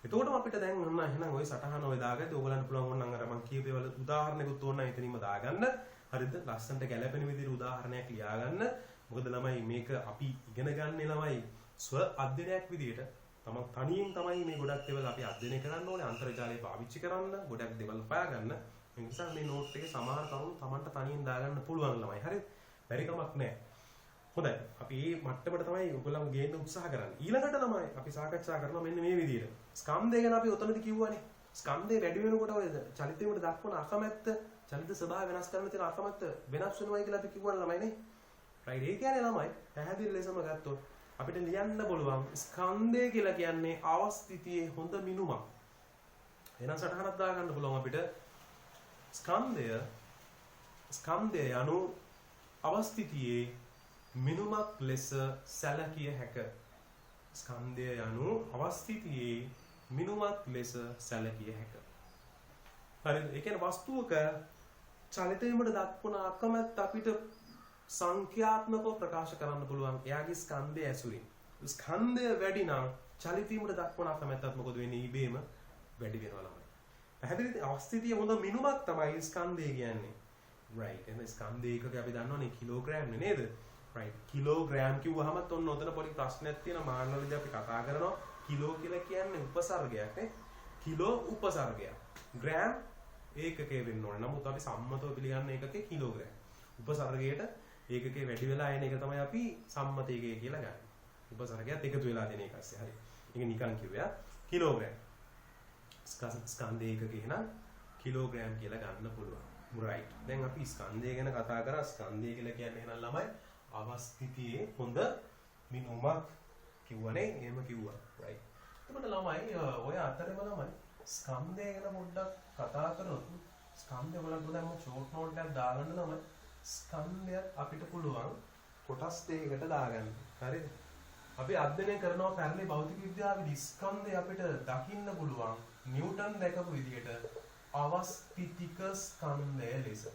එතකොටම අපිට දැන් ඔන්න එහෙනම් ওই සටහන ඔය දාගත්තේ ඕගලන්ට පුළුවන් ඕනනම් අර මම කියපේ වල උදාහරණයකුත් ඕනනම් එතනින්ම දාගන්න. හරිද? ලස්සනට ගැලපෙන විදිහට උදාහරණයක් ලියාගන්න. මොකද ළමයි මේක අපි ඉගෙන ගන්නේ ළමයි ස්ව අධ්‍යයනයක් විදිහට. තනියෙන් තමයි මේ ගොඩක් දේවල් අපි අධ්‍යයනය කරන්න ඕනේ. අන්තර්ජාලය පාවිච්චි කරන්න, ගොඩක් දේවල් හොයාගන්න. ඒ නිසා මේ නෝට් එකේ සමහර කරුණු Tamanට තනියෙන් දාගන්න පුළුවන් ළමයි. හරිද? බැරි කමක් නැහැ. හොඳයි. අපි මේ මට්ටමට තමයි ඔයගොල්ලෝ ගේන්න උත්සාහ කරන්නේ. ඊළඟට තමයි අපි සාකච්ඡා කරනවා මෙන්න මේ විදිහට. ස්කන්ධය ගැන අපි ඔතනදී කිව්වනේ. ස්කන්ධය වැඩි වෙනකොට ඔය චලිතයට දක්වන අකමැත්ත, චලිත ස්වභාවය වෙනස් කරන්න තියෙන අකමැත්ත වෙනස් වෙනවා කියලා අපි කිව්වා ළමයි නේ. රයිට්. ඒ කියන්නේ ළමයි පැහැදිලි ලෙසම ගත්තොත් අපිට ලියන්න පුළුවන් ස්කන්ධය කියලා කියන්නේ අවස්ථිතියේ හොඳ මිනුමක්. එහෙනම් සටහනක් දාගන්න පුළුවන් අපිට ස්කන්ධය යනු අවස්ථිතියේ මිනුමක් ලෙස සැලකිය හැක. ස්කන්ධය යනු අවස්ථිතියේ මිනුමක් ලෙස සැලකිය හැක. හරිද? ඒ කියන්නේ වස්තුවක චලිත වීමට දක්වන අකමැත්ත අපිට සංඛ්‍යාත්මකව ප්‍රකාශ කරන්න පුළුවන් එයාගේ ස්කන්ධය ඇසුරින්. ස්කන්ධය වැඩි නම් චලිත වීමට දක්වන අකමැත්තත් මොකද වෙන්නේ? ඊබේම වැඩි වෙනවා ළමයි. පැහැදිලිද? අවස්ථිතිය හොඳ මිනුමක් තමයි ස්කන්ධය කියන්නේ. right. එහෙනම් ස්කන්ධය එකක අපි දන්නවනේ කිලෝග්‍රෑම් නේද? right. කිලෝග්‍රෑම් කිව්වහම ඔන්න ඔතන පොඩි ප්‍රශ්නයක් තියෙනවා. මානවලදී අපි කතා කරනවා කිලෝ කියලා කියන්නේ උපසර්ගයක් නේ. කිලෝ උපසර්ගයක්. ග්‍රෑම් ඒකකේ වෙන්න ඕනේ. නමුත් අපි සම්මතව පිළිගන්න ඒකකේ කිලෝග්‍රෑම්. උපසර්ගයට ඒකකේ වැඩි වෙලා එන එක තමයි අපි සම්මත ඒකය කියලා ගන්න. උපසර්ගයත් එකතු වෙලා දෙන එක ඇස්සේ. හරි. ඒක නිකන් කිව්වා කිලෝග්‍රෑම්. ස්කන්ධ ඒකකේ නම් කිලෝග්‍රෑම් කියලා ගන්න පුළුවන්. right. දැන් අපි ස්කන්ධය ගැන කතා කරා. ස්කන්ධය කියලා කියන්නේ එහෙනම් ළමයි අවස්ථිතියේ හොඳ මිනුමක් කිව්වනේ. එහෙම කිව්වා. right. එතකොට ළමයි ඔය අතරම ළමයි ස්කන්ධය ගැන පොඩ්ඩක් කතා කරොත් ස්කන්ධය වලට දැන් මම ෂෝට් නෝට් එකක් දාගන්න ළමයි ස්කන්ධයක් අපිට පුළුවන් කොටස් දෙකකට දාගන්න. හරිද? අපි අධ්‍යයනය කරනවා පැරණි භෞතික විද්‍යාවේ ස්කන්ධය අපිට දකින්න පුළුවන් නිව්ටන් දැකපු විදිහට අවස්ථිතික ස්කන්ධය ලෙස.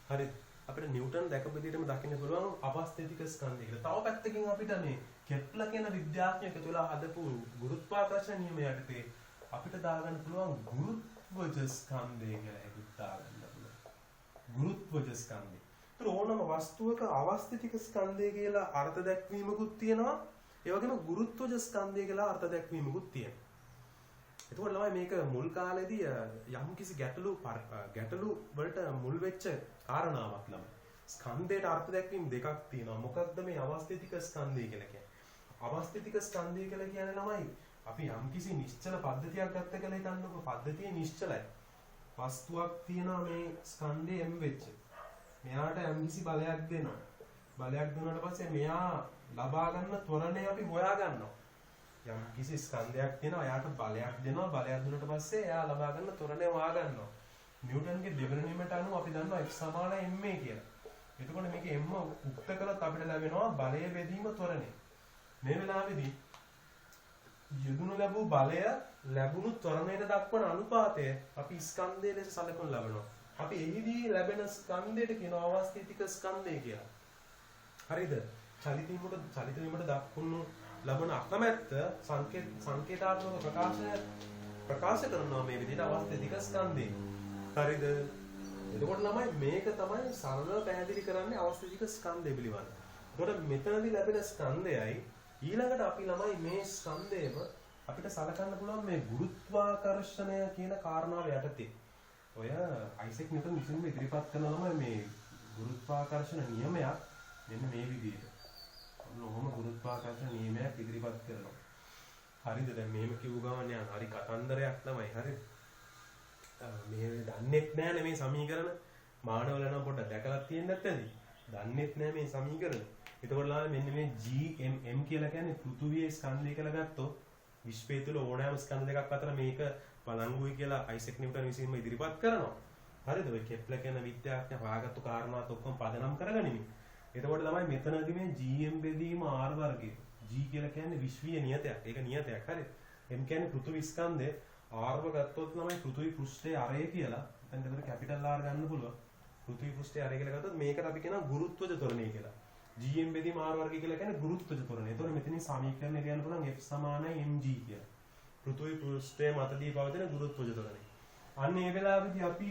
හරිද? අපිට නිව්ටන් දැකපු විදිහටම දකින්න පුළුවන් අවස්ථිතික ස්කන්ධය කියලා. තව පැත්තකින් අපිට මේ කෙප්ලර් කියන විද්‍යාඥයෙක් තුලා හදපු ගුරුත්වාකර්ෂණ නියමය යටතේ අපිට දාගන්න පුළුවන් ගුරුත්වජ ස්කන්ධය කියලා එකක් දාගන්න පුළුවන්. ගුරුත්වජ ස්කන්ධය. ඒතර ඕනම වස්තුවක අවස්ථිතික ස්කන්ධය කියලා අර්ථ දැක්වීමකුත් තියෙනවා. ඒ වගේම ගුරුත්වජ ස්කන්ධය කියලා අර්ථ දැක්වීමකුත් තියෙනවා. එතකොට ළමයි මේක මුල් කාලේදී යම්කිසි ගැටලු වලට මුල් වෙච්ච කාරණාවක් ළමයි. ස්කන්ධයට අර්ථ දැක්වීම දෙකක් තියෙනවා. මොකක්ද මේ අවස්ථිතික ස්කන්ධය කියලා කියන්නේ? අවස්ථිතික ස්කන්ධය කියලා කියන්නේ ළමයි අපි යම්කිසි නිශ්චල පද්ධතියක් ගත්ත කියලා හිතන්නකො. පද්ධතිය නිශ්චලයි. වස්තුවක් තියෙනවා මේ ස්කන්ධය M වෙච්ච. මෙයාට යම්කිසි බලයක් දෙනවා. බලයක් දුන්නාට පස්සේ මෙයා ලබා ගන්න ත්වරණය අපි හොයා ගන්නවා. යම්කිසි ස්කන්ධයක් තියෙනවා. එයාට බලයක් දෙනවා. බලයක් දුන්නාට පස්සේ එයා ලබා ගන්න ත්වරණය හොයා ගන්නවා. නිව්ටන්ගේ දෙවන නියමයට අනුව අපි දන්නවා F = ma කියලා. එතකොට මේක m උක්ත කළත් අපිට ලැබෙනවා බලය බෙදීම ත්වරණය. මේ වෙලාවේදී යොදුනු ලැබූ බලය ලැබුණු ත්වරණයට දක්වන අනුපාතය අපි ස්කන්ධය ලෙස සැලකනු ලබනවා. අපි එහිදී ලැබෙන ස්කන්ධයට කියනවා අවස්ථිතික ස්කන්ධය කියලා. හරිද? චලිත වීමට දක්වනු ලබන අකමැත්ත සංකේතාත්මක ප්‍රකාශ කරනවා මේ විදිහට අවස්ථිතික ස්කන්ධය. හරිද? එතකොට ළමයි මේක තමයි සරලව පැහැදිලි කරන්නේ අවස්ථිතික ස්කන්ධය පිළිබඳව. එතකොට මෙතනදී ලැබෙන ස්කන්ධයයි ඊළඟට අපි ළමයි මේ ස්කන්ධයම අපිට සලකන්න පුළුවන් මේ ගුරුත්වාකර්ෂණය කියන කාරණාව යටතේ. ඔය අයිසෙක් නිව්ටන් විසින්ම ඉදිරිපත් කරන ළමයි මේ ගුරුත්වාකර්ෂණ නියමයක් මෙන්න මේ විදිහට. ඔන්නෝම ගුරුත්වාකර්ෂණ නියමයක් ඉදිරිපත් කරනවා. හරිද? දැන් මෙහෙම කිව්ව ගමන් යන හරි කතන්දරයක් තමයි. හරිද? මේ දන්නේත් නෑනේ මේ සමීකරණ. මානවල නම් පොඩ්ඩක් දැකලා තියෙන්න නැත්නම් දන්නේත් නෑ මේ සමීකරණ. එතකොට ලාම මෙන්න මේ GMM කියලා කියන්නේ පෘථුවියේ ස්කන්ධය කියලා ගත්තොත් විශ්වය තුළ ඕනෑම ස්කන්ධ දෙකක් අතර මේක බලංගුයි කියලා අයිසෙක් නිව්ටන් විසින්ම ඉදිරිපත් කරනවා. හරිද? ඔය කෙප්ලර් කියන විද්‍යාඥයා හොයාගත්තු කාරණාත් ඔක්කොම පදනම් කරගනිමින්. එතකොට තමයි මෙතනදී මේ GM බෙදීම R වර්ගය. G කියලා කියන්නේ විශ්වීය නියතයක්. ඒක නියතයක්. හරිද? M කියන්නේ පෘථුවි ස්කන්ධය. R ගත්තොත් තමයි පෘථුවි පෘෂ්ඨයේ අරය කියලා. දැන් එතකොට කැපිටල් R ගන්න පුළුවන්. පෘථිවි පෘෂ්ඨයේ අරය කියලා ගත්තොත් මේකට අපි කියනවා ගුරුත්වජ ත්වරණය කියලා. GM බෙදීම R වර්ගය කියලා කියන්නේ ගුරුත්වජ ත්වරණය. එතකොට මෙතනින් සමීකරණය කියන්න පුළුවන් F = mg කියලා. පෘථිවි පෘෂ්ඨයේ මතදී පවතින ගුරුත්වජ ත්වරණය. අන්න ඒ වෙලාවේදී අපි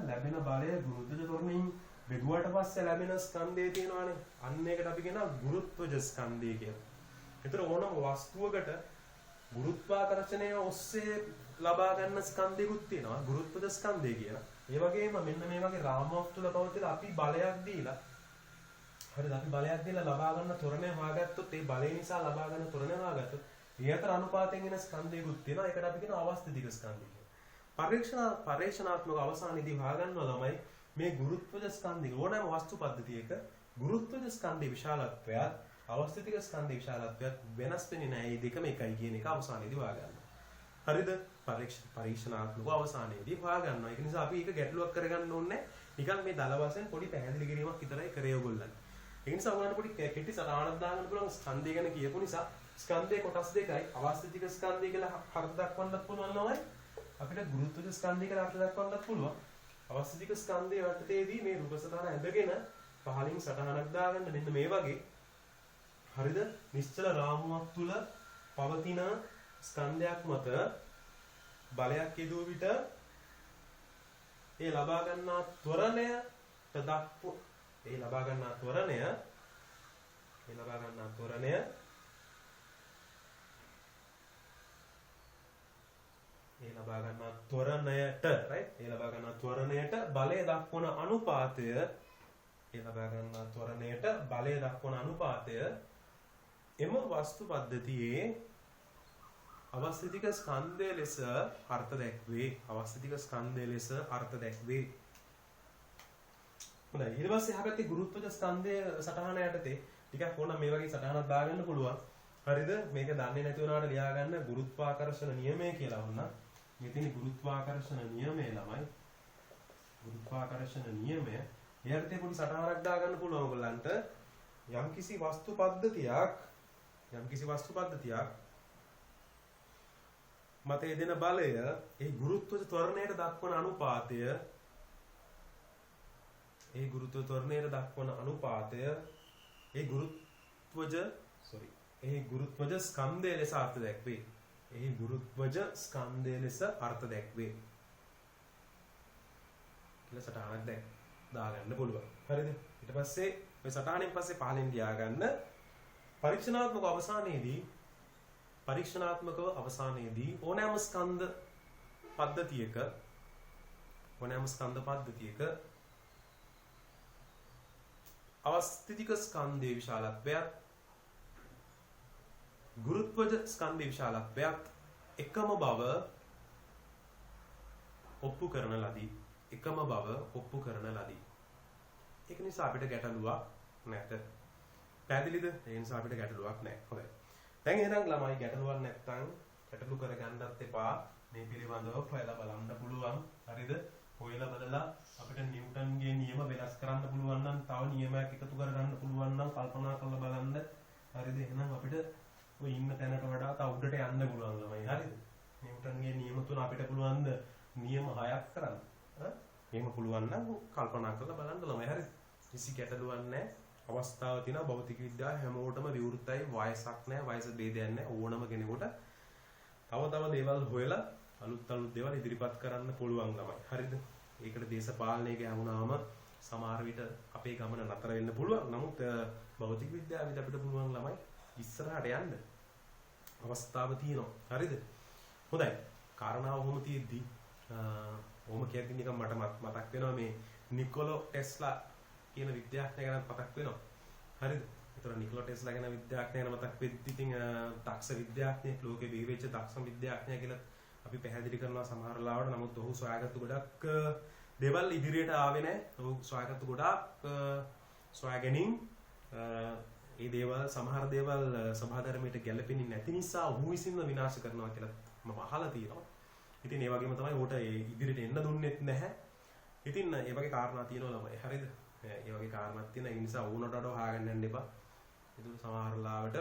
ලැබෙන බලය ගුරුත්වජ ත්වරණයෙන් බෙදුවට පස්සේ ලැබෙන ස්කන්ධය තියෙනවානේ. අන්න ඒකට අපි කියනවා ගුරුත්වජ ස්කන්ධය කියලා. ඒතර ඕනම වස්තුවකට ගුරුත්වාකර්ෂණය ඔස්සේ ලබා ගන්න ස්කන්ධයකුත් තියෙනවා ගුරුත්වජ ස්කන්ධය කියලා. ඒ වගේම මෙන්න මේ වගේ රාමුවක් තුල පවතින අපි බලයක් දීලා හරිද? අපි බලයක් දීලා ලබා ගන්න ත්වරණය හොයාගත්තොත් ඒ බලය නිසා ලබා ගන්න ත්වරණය හොයාගත්තොත් ඒ අතර අනුපාතයෙන් එන ස්කන්ධයකුත් තියෙනවා. ඒකට අපි කියනවා අවස්ථිතික ස්කන්ධය කියලා. පරීක්ෂණාත්මක අවසානයේදී හොයාගන්නවා ළමයි මේ ගුරුත්වජ ස්කන්ධය ඕනෑම වස්තු පද්ධතියක ගුරුත්වජ ස්කන්ධයේ විශාලත්වයත් අවස්ථිතික ස්කන්ධයේ විශාලත්වයත් වෙනස් වෙන්නේ නැහැ. මේ දෙකම එකයි කියන එක අවසානයේදී හොයාගන්නවා. හරිද? පරීක්ෂණාත්මක අවසානයේදී හොයාගන්නවා. ඒක නිසා අපි ඒක ගැටලුවක් කරගන්න ඕනේ නැහැ. නිකන් මේ දල වශයෙන් පොඩි පැහැදිලි කිරීමක් විතරයි කරේ ඔයගොල්ලන්. ඒ නිසා ඔයාලට පොඩි කෙටි සටහනක් දාගන්න පුළුවන් ස්කන්ධය ගැන කියපු නිසා ස්කන්ධයේ කොටස් දෙකයි අවස්ථිතික ස්කන්ධය කියලා අර්ථ දක්වන්නත් පුළුවන් නෝයි. අපිට ගුරුත්වජ ස්කන්ධය කියලා අර්ථ දක්වන්නත් පුළුවන්. අවස්ථිතික ස්කන්ධය වටේදී මේ රූප සටහන ඇඳගෙන පහලින් සටහනක් දාගන්න මෙන්න මේ වගේ. හරිද? නිශ්චල රාමුවක් තුල පවතින ස්කන්ධයක් මත බලයක් යෙදුව විට ඒ ලබා ගන්නා ත්වරණයට දක්ව ඒ ලබා ගන්නා ත්වරණයට right ඒ ලබා ගන්නා ත්වරණයට බලය දක්වන අනුපාතය එම වස්තු පද්ධතියේ අවස්ථිතික ස්කන්ධය ලෙස අර්ථ දැක්වේ. හොඳයි. ඊට පස්සේ අහගත්තේ ගුරුත්වජ ස්කන්ධය සටහන යටතේ ටිකක් ඕන මේ වගේ සටහනක් දාගන්න පුළුවන්. හරිද? මේක දන්නේ නැති වුණාට ලියා ගන්න ගුරුත්වාකර්ෂණ නියමය කියලා වුණා. මෙතන ගුරුත්වාකර්ෂණ නියමය ළමයි. ගුරුත්වාකර්ෂණ නියමය එයාට පොඩි සටහනක් දාගන්න පුළුවන් ඔයගලන්ට යම්කිසි වස්තු පද්ධතියක් මත යෙදෙන බලය ඒ ගුරුත්වජ ත්වරණයට දක්වන අනුපාතය ඒ ගුරුත්වජ ස්කන්ධය ලෙස අර්ථ දැක්වේ. කියලා සටහනක් දාගන්න පුළුවන්. හරිද? ඊට පස්සේ මේ සටහනෙන් පස්සේ පහලින් තියාගන්න පරීක්ෂණාත්මකව අවසානයේදී ඕනෑම ස්කන්ධ පද්ධතියක අවස්ථිතික ස්කන්ධයේ විශාලත්වයත් ගුරුත්වජ ස්කන්ධයේ විශාලත්වයත් එකම බව ඔප්පු කරන ලදී. ඒක නිසා අපිට ගැටලුවක් නැත. පැහැදිලිද? ඒ නිසා අපිට ගැටලුවක් නැහැ. හොඳයි. දැන් එහෙනම් ළමයි ගැටලුවක් නැත්නම් ගැටලු කරගන්නත් එපා. මේ පිළිබඳව හොයලා බලන්න පුළුවන්. හරිද? හොයලා බලලා අපිට නිව්ටන්ගේ නියම වෙනස් කරන්න පුළුවන් නම් තව නියමයක් එකතු කරගන්න පුළුවන් නම් කල්පනා කරලා බලන්න. හරිද? එහෙනම් අපිට ඔය ඉන්න තැනට වඩා තව උඩට යන්න පුළුවන් ළමයි. හරිද? නිව්ටන්ගේ නියම තුන අපිට පුළුවන් ද නියම 6ක් කරන්න. එහෙම පුළුවන් නම් කල්පනා කරලා බලන්න ළමයි. හරිද? කිසි ගැටලුවක් නැහැ. අවස්ථාව තියෙනවා භෞතික විද්‍යාව හැමෝටම විවෘතයි. වයසක් නැහැ, වයස ભેදයක් නැහැ. ඕනම කෙනෙකුට තව දේවල් හොයලා අලුත් දේවල් ඉදිරිපත් කරන්න පුළුවන් ළමයි. හරිද? ඒකට දේශපාලනය ගැහුණාම සමහර විට අපේ ගමන නතර වෙන්න පුළුවන්. නමුත් භෞතික විද්‍යාවෙත් අපිට පුළුවන් ළමයි ඉස්සරහට යන්න. අවස්ථාව තියෙනවා. හරිද? හොඳයි. කාරණාව ඔහොම තියෙද්දි ඔහොම කියද්දි නිකන් මට මතක් වෙනවා මේ නිකොලෝ ටෙස්ලා කියන විද්‍යාඥයා ගැන මතක් වෙනවා. හරිද? ඒතර නිකොලෝ ටෙස්ලා ගැන විද්‍යාඥයා ගැන මතක් වෙද්දි ඉතින් දක්ෂ විද්‍යාඥයෙක් ලෝකේ බිහි වෙච්ච දක්ෂ විද්‍යාඥයා කියලා අපි පැහැදිලි කරනවා සමහර ලාවට. නමුත් ඔහු සොයාගත්තු ගොඩක් දේවල් ඉදිරියට ආවේ නැහැ. ඔහු සොයාගත්තු ගොඩක් සොයාගැනීම් ඒ දේවල් සමහර දේවල් සභාධර්මයට ගැලපෙන්නේ නැති නිසා ඔහු විසින්ම විනාශ කරනවා කියලා මම අහලා තියෙනවා. ඉතින් ඒ වගේම තමයි ඔහුට ඉදිරියට එන්න දුන්නෙත් නැහැ. ඉතින් ඒ වගේ කාරණා තියෙනවා ළමයි. හරිද? ඒ වගේ කාරණාවක් තියෙන. ඒ නිසා ඕනට වඩා හොයාගන්න යන්න එපා. ඒක සමහර ලාවට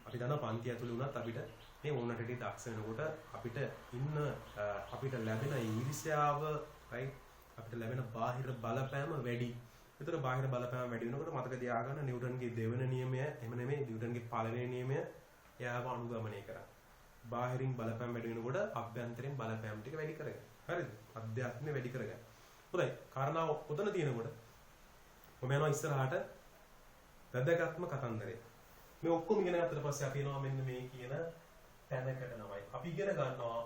අපි දන්නවා පන්ති ඇතුළේ වුණත් අපිට මේ ඕනට ටික දක්ෂ වෙනකොට අපිට ලැබෙන ඊර්ෂ්‍යාව right අපිට ලැබෙන බාහිර බලපෑම වැඩි. ඒතර බාහිර බලපෑම වැඩි වෙනකොට මතක තියාගන්න නිව්ටන්ගේ දෙවෙනි නියමය එහෙම නෙමෙයි නිව්ටන්ගේ පළවෙනි නියමය එයාව අනුගමනය කරා. බාහිරින් බලපෑම වැඩි වෙනකොට අභ්‍යන්තරින් බලපෑම ටික වැඩි කරගන්න. හරිද? අධ්‍යාත්මය වැඩි කරගන්න. හොඳයි. කාරණාව ඔතන තියෙනකොට මම යනවා ඉස්සරහට වැදගත්ම කතන්දරේ. මේ ඔක්කොම ඉගෙන ගත්තට පස්සේ අපි එනවා මෙන්න මේ කියන තැනකට තමයි. අපි ඉගෙන ගන්නවා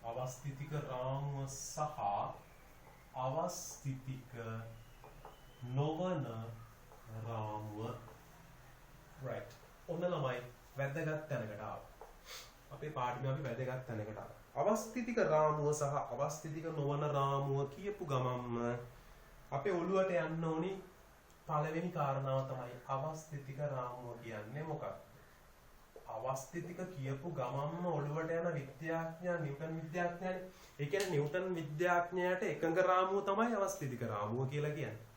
අවස්ථිතික රාමු සහ අවස්ථිතික නොවන රාමුව. right. ඔන්න ළමයි වැදගත් තැනකට ආවා. අපේ පාඩමේ අපි වැදගත් තැනකට ආවා. අවස්ථිතික රාමුව සහ අවස්ථිතික නොවන රාමුව කියපු ගමන්ම අපේ ඔළුවට යන්න ඕනි පළවෙනි කාරණාව තමයි අවස්ථිතික රාමුව කියන්නේ මොකක්ද? අවස්ථිතික කියපු ගමන්ම ඔළුවට යන විද්‍යාඥයා නිව්ටන් විද්‍යාඥයානේ. ඒ කියන්නේ නිව්ටන් විද්‍යාඥයාට එකඟ රාමුව තමයි අවස්ථිතික රාමුව කියලා කියන්නේ.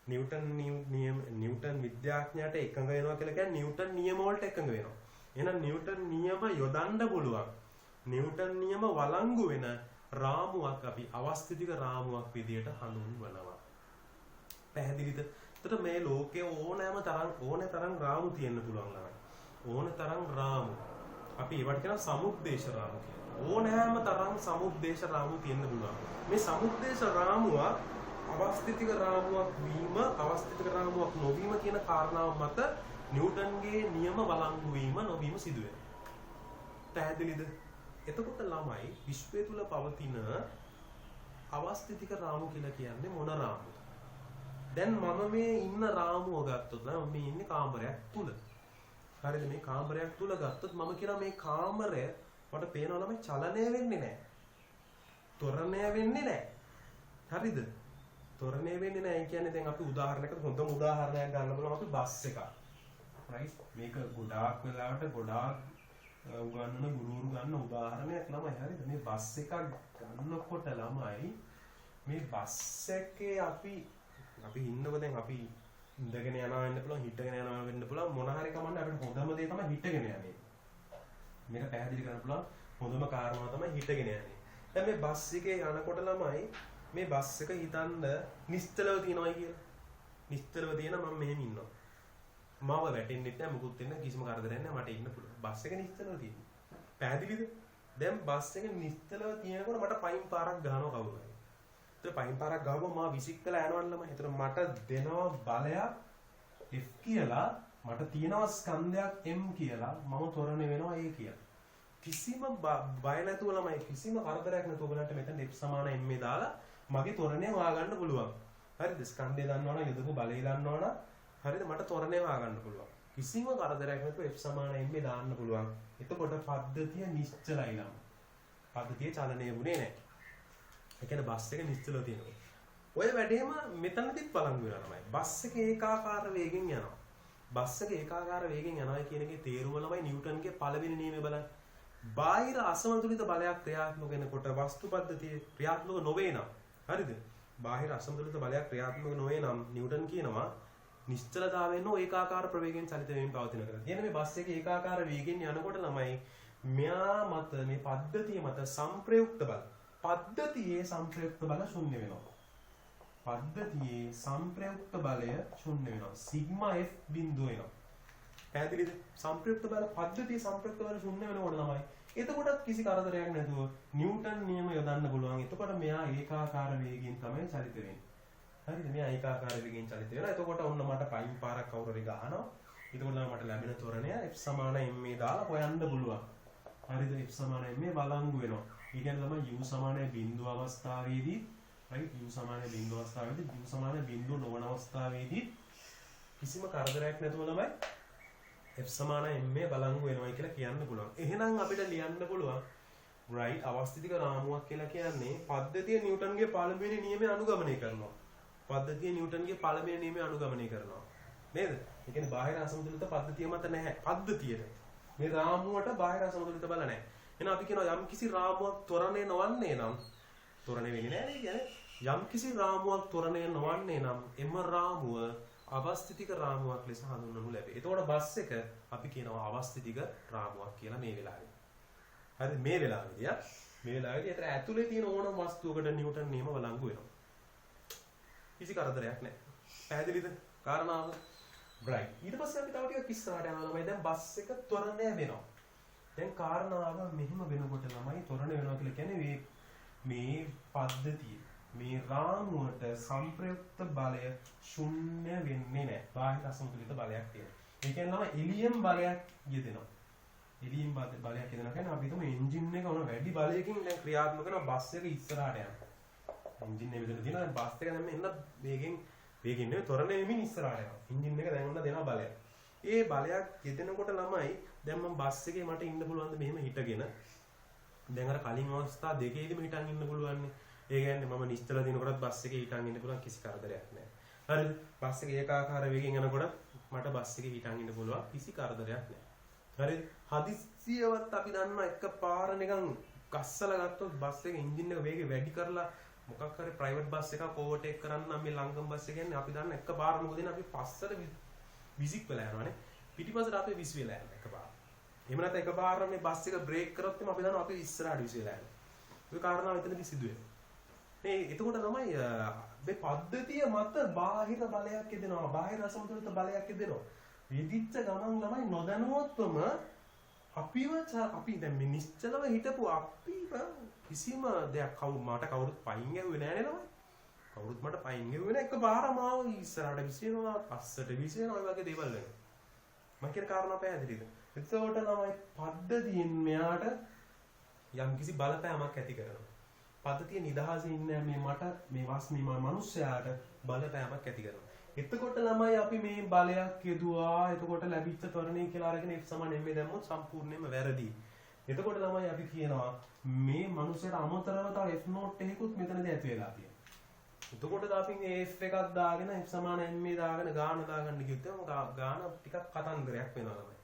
නිව්ටන් විද්‍යාඥයාට එකඟ වෙනවා කියලා කියන්නේ නිව්ටන් නියම වලට එකඟ වෙනවා. එහෙනම් නිව්ටන් නියම යොදන්න පුළුවන්. නිව්ටන් නියම වළංගු වෙන රාමුවක් අපි අවස්ථිතික රාමුවක් විදියට හඳුන්වනවා. පැහැදිලිද? එතකොට මේ ලෝකයේ ඕනෑම තරම් රාමු තියෙන්න පුළුවන් ළමයි. ඕන තරම් රාමු. අපි ඒවට කියනවා සමුද්දේශ රාමු කියලා. ඕනෑම තරම් සමුද්දේශ රාමු තියෙන්න පුළුවන්. මේ සමුද්දේශ රාමුව අවස්ථිතික රාමුවක් වීම, අවස්ථිතික රාමුවක් නොවීම කියන කාරණාව මත නිව්ටන්ගේ නියම වළංගු වීම නොවීම සිදු වෙනවා. පැහැදිලිද? එතකොට ළමයි විශ්වය තුල පවතින අවස්ථිතික රාමු කියලා කියන්නේ මොන රාමුද? දැන් මම මේ ඉන්න රාමුව ගත්තොත් නම් මම ඉන්නේ කාමරයක් තුල. හරිද? මේ කාමරයක් තුල ගත්තොත් මම කියන මේ කාමරය මට පේනවා ළමයි චලනය වෙන්නේ නැහැ. ත්වරණය වෙන්නේ නැහැ. හරිද? ත්වරණය වෙන්නේ නැහැ කියන්නේ දැන් අපි උදාහරණයකට හොඳම උදාහරණයක් ගන්න බලමු අපි බස් එකක්. right? මේක ගොඩාක් වෙලාවට ගොඩාක් උගන්වන ගුරුවරු ගන්න උදාහරණයක් ළමයි හරිද මේ බස් එකක් ගන්නකොට ළමයි මේ බස් එකේ අපි ඉන්නකො දැන් අපි ඉඳගෙන යනවා වෙන්න පුළුවන් හිටගෙන යනවා වෙන්න පුළුවන් මොන හරි කමන්නේ අපිට හොඳම දේ තමයි හිටගෙන යන්නේ මේක පැහැදිලි කරන්න පුළුවන් හොඳම කාරණාව තමයි හිටගෙන යන්නේ දැන් මේ බස් එකේ යනකොට ළමයි මේ බස් එක හිතන්න නිශ්චලව තියනවායි කියලා නිශ්චලව තියෙන මම මෙහෙම ඉන්නවා මාව වැටෙන්නෙත් නැහැ මුකුත් වෙන්නේ කිසිම කරදරයක් නැහැ මට ඉන්න පුළුවන් බස් එක නිශ්චලව තියෙනවා පැහැදිලිද දැන් බස් එක නිශ්චලව තියෙනකොට මට පයින් පාරක් ගහනවා කවුරු හරි ඒතර පයින් පාරක් ගහුවම මා විසිකලා යනවන්නම ඒතර මට දෙනවා බලයක් F කියලා මට තියෙනවා ස්කන්ධයක් M කියලා මම තොරණ වෙනවා A කියලා කිසිම බය නැතුව ළමයි කිසිම කරදරයක් නැතුව ඔයගලන්ට මෙතන F = M දාලා මගේ තොරණය හොයාගන්න පුළුවන් හරිද ස්කන්ධය දන්නවනම් යොදපු බලය දන්නවනම් හරිද මට තොරණය හොයාගන්න පුළුවන් කිසිම කරදරයක් නැතුව F = M දාන්න පුළුවන් එතකොට පද්ධතිය නිශ්චලයි නම් පද්ධතිය චලනය වුණේ නැහැ ඒ කියන්නේ බස් එක නිශ්චලව තියෙනවා ඔය වැඩේම මෙතනදිත් බලංගු වෙනවා ළමයි බස් එක ඒකාකාර වේගෙන් යනවා බස් එක ඒකාකාර වේගෙන් යනවා කියන එකේ තේරුම ළමයි නිව්ටන්ගේ පළවෙනි නියමය බලන්න බාහිර අසමතුලිත බලයක් ක්‍රියාත්මක වෙනකොට වස්තු පද්ධතිය ක්‍රියාත්මක නොවේ නම් හරිද බාහිර අසමතුලිත බලයක් ක්‍රියාත්මක නොවේ නම් නිව්ටන් කියනවා නිශ්චලතාවයෙන් හෝ ඒකාකාර ප්‍රවේගයෙන් චලිත වෙමින් පවතින කියලා. කියන්නේ මේ බස් එකේ ඒකාකාර වේගෙන් යනකොට ළමයි මෙයා මත මේ පද්ධතිය මත සංප්‍රයුක්ත බල පද්ධතියේ සංප්‍රයුක්ත බල ශුන්‍ය වෙනවා. පද්ධතියේ සංප්‍රයුක්ත බලය ශුන්‍ය වෙනවා. සිග්මා F බිඳුව වෙනවා. පැහැදිලිද? සංප්‍රයුක්ත බල පද්ධතියේ සංප්‍රයුක්ත බල ශුන්‍ය වෙනකොට ළමයි එතකොටත් කිසි කරදරයක් නැතුව නිව්ටන් නියම යොදන්න පුළුවන්. එතකොට මෙයා ඒකාකාර වේගයෙන් තමයි චලිත වෙන්නේ. හරිද? මෙයා ඒකාකාර වේගයෙන් චලිත වෙනවා. එතකොට ඔන්න මට පයින් පාරක් කවුරු හරි ගහනවා. එතකොට මට ලැබෙන තොරණය F = ma දාලා හොයන්න පුළුවන්. හරිද? F = ma බලංගු වෙනවා. ඒ කියන්නේ තමයි u = බිඳුව අවස්ථාවේදී right u = බිඳුව අවස්ථාවේදී u = බිඳුව නොවන අවස්ථාවේදී කිසිම කරදරයක් නැතුව ළමයි F = ma බලංගු වෙනවා කියලා කියන්න පුළුවන්. එහෙනම් අපිට ලියන්න පුළුවන් right අවස්ථිතික රාමුවක් කියලා කියන්නේ පද්ධතිය නිව්ටන්ගේ පළවෙනි නියමය අනුගමනය කරනවා. පද්ධතිය නිව්ටන්ගේ පළවෙනි නියමය අනුගමනය කරනවා. නේද? ඒ කියන්නේ බාහිර අසමතුලිත පද්ධතිය මත නැහැ. පද්ධතියේ මේ රාමුවට බාහිර අසමතුලිත බල නැහැ. එහෙනම් අපි කියනවා යම් කිසි රාමුවක් ත්වරණය නොවන්නේ නම් ත්වරණය වෙන්නේ නැහැ නේ කියන්නේ යම් කිසි රාමුවක් ත්වරණය නොවන්නේ නම් එම රාමුව අවස්ථිතික රාමුවක් ලෙස හඳුන්වනු ලැබේ. එතකොට බස් එක අපි කියනවා අවස්ථිතික රාමුවක් කියලා මේ වෙලාවේ. හරිද? මේ වෙලාවේදී ඒතර ඇතුලේ තියෙන ඕනම වස්තුවකට නිව්ටන් නියම වළංගු වෙනවා. කිසි කරදරයක් නැහැ. පැහැදිලිද? කාරණාව right. ඊට පස්සේ අපි තව ටිකක් ඉස්සරහට යනවා ළමයි. දැන් බස් එක ත්වරණය වෙනවා. දැන් කාරණාව මෙහෙම වෙනකොට ළමයි ත්වරණය වෙනවා කියලා කියන්නේ මේ පද්ධතිය මේ රාමුවට සංප්‍රයුක්ත බලය ශුන්‍ය වෙන්නේ නැහැ. බාහිර අසමතුලිත බලයක් තියෙනවා. ඒ කියන්නේ එලියම් බලයක් යෙදෙනවා. එලියම් බලයක් යෙදෙනවා කියන්නේ අපි හිතමු එන්ජින් එක උන වැඩි බලයකින් දැන් ක්‍රියාත්මක කරන බස් එක ඉස්සරහට යනවා. එන්ජින් එක විතර දිනන බස් එක දැන් එන්න වේගෙන් නෙවෙයි ත්වරණය වෙමින් ඉස්සරහට යනවා. එන්ජින් එක දැන් උන දෙනවා බලයක්. ඒ බලයක් යෙදෙනකොට ළමයි දැන් මම බස් එකේ මට ඉන්න පුළුවන්ද මෙහෙම හිටගෙන දැන් අර කලින් අවස්ථා දෙකේදීම හිටන් ඉන්න පුළුවන්නේ. ඒ කියන්නේ මම නිශ්චල දිනකොටත් බස් එකේ හිටන් ඉන්න පුළුවන් කිසි කරදරයක් නැහැ. හරිද? බස් එකේ ඒකාකාර වේගෙන් යනකොට මට බස් එකේ හිටන් ඉන්න පුළුවන් කිසි කරදරයක් නැහැ. හරිද? හදිස්සියවත් අපි දන්නවා එකපාර නිකන් ගස්සලා ගත්තොත් බස් එකේ එන්ජින් එක වේගය වැඩි කරලා මොකක් හරි ප්‍රයිවට් බස් එකක් ඕවර්ටේක් කරන්න නම් මේ ලංගම් බස් එක කියන්නේ අපි දන්න එකපාර මොකද වෙන්නේ අපි පස්සට විසික් වෙලා යනවානේ. පිටිපස්සට අපි විස් වෙලා යනවා එකපාර. එහෙම නැත්නම් එකපාර මේ බස් එක බ්‍රේක් කරොත් අපි දන්නවා අපි ඉස්සරහට විස් වෙලා යනවා. ඒ කාරණාව එතනදී සිදුවේ. මේ එතකොට තමයි මේ පද්ධතිය මත බාහිර බලයක් යෙදෙනවා. බාහිර අසමතුලිත බලයක් යෙදෙනවා. විදිච්ච ගමන් ළමයි නොදැනුවත්වම අපි දැන් මේ නිශ්චලව හිටපු අපිව කිසිම දෙයක් මට කවුරුත් පයින් ගැහුවේ නැහැ නේ ළමයි. කවුරුත් මට පයින් ගැහුවේ නැහැ. එකපාරම ආව ඉස්සරහට විසිනවා, පස්සට විසිනවා, ඔය වගේ දේවල් වෙනවා. මම කියන කාරණා පැහැදිලිද? එතකොට ළමයි පද්ධතියෙන් මෙයාට යම්කිසි බලපෑමක් ඇති කරනවා. පද්ධතිය නිදහසේ ඉන්නේ මේ මට මේ වස්නේ මනුස්සයාට බලපෑමක් ඇති කරනවා. එතකොට ළමයි අපි මේ බලයක් යදුවා. එතකොට ලැබිච්ච ත්වරණය කියලා අරගෙන F = ma දැම්මොත් සම්පූර්ණයෙන්ම වැරදි. එතකොට ළමයි අපි කියනවා මේ මනුස්සයාට අමතරව තව F note එකකුත් මෙතනදී ඇති වෙලා තියෙනවා. එතකොට අපි මේ F එකක් දාගෙන F = ma දාගෙන ගාන දාගන්න කිව්වොත් ගාන ටිකක් කතන්දරයක් වෙනවා ළමයි.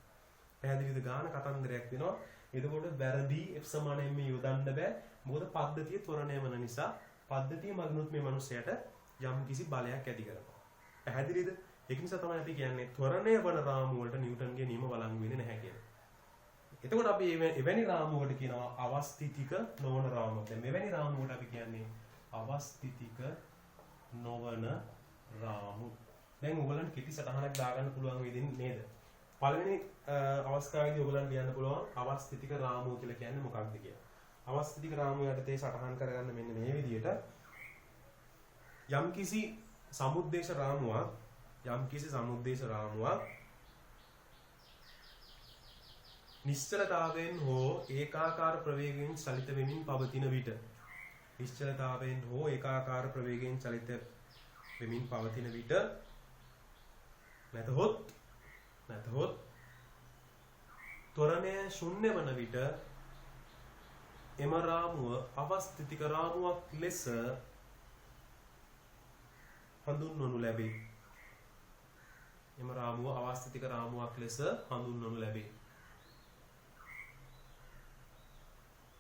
පැහැදිලිද ගාන කතන්දරයක් වෙනවා. එතකොට වැරදි F සමාන m යොදන්න බෑ. මොකද පද්ධතිය ත්වරණය වෙන නිසා පද්ධතිය මගනුත් මේ මිනිසයාට යම් කිසි බලයක් ඇති කරනවා. පැහැදිලිද? ඒක නිසා තමයි අපි කියන්නේ ත්වරණය වන රාමුව වලට නිව්ටන්ගේ නියම වළංගු වෙන්නේ නැහැ කියලා. එතකොට අපි එවැනි රාමුවකට කියනවා අවස්ථිතික නොවන රාමුව. දැන් මෙවැනි රාමුවකට අපි කියන්නේ අවස්ථිතික නොවන රාමු. දැන් ඔයගලන්ට කෙටි සටහනක් දාගන්න පුළුවන් වෙදින් නේද? පළවෙනි අවස්ථාවේදී ඔයගලන්ට ලියන්න පුළුවන් අවස්ථිතික රාමුව කියලා කියන්නේ මොකක්ද කියලා. අවස්ථිතික රාමුව යටතේ සටහන් කරගන්න මෙන්න මේ විදිහට යම්කිසි සමුද්දේශ රාමුවක් නිශ්චලතාවයෙන් හෝ ඒකාකාර ප්‍රවේගයෙන් චලිත වෙමින් පවතින විට නැතහොත් ත්වරණය ශුන්‍ය වන විට එම රාමුව අවස්ථිතික රාමුවක් ලෙස හඳුන්වනු ලැබේ.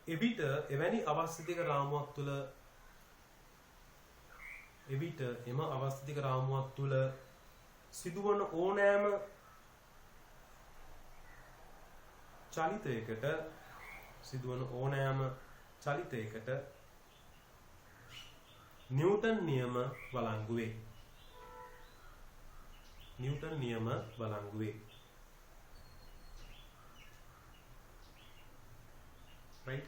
එවිට එවැනි අවස්ථිතික රාමුවක් තුල සිදුවන ඕනෑම චලිතයකට නිව්ටන් නියම වළංගු වේ. right?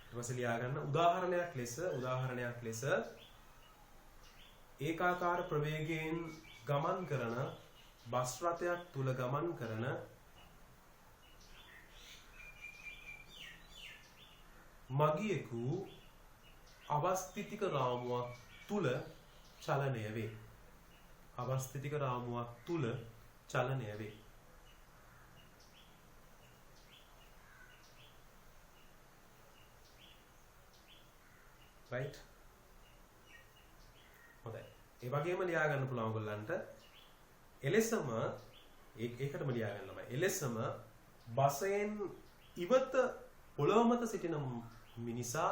ඊපස්සේ ලියා ගන්න උදාහරණයක් ලෙස ඒකාකාර ප්‍රවේගයෙන් ගමන් කරන බස් රථයක් තුල ගමන් කරන මගියෙකු අවස්ථිතික රාමුවක් තුල චලනය වේ. right? හොඳයි. ඒ වගේම ලියා ගන්න පුළුවන් ඔයගොල්ලන්ට එලෙසම ඒකටම ලියා ගන්න ළමයි. එලෙසම බසයෙන් ඉවත පොළොව මත සිටින මිනිසා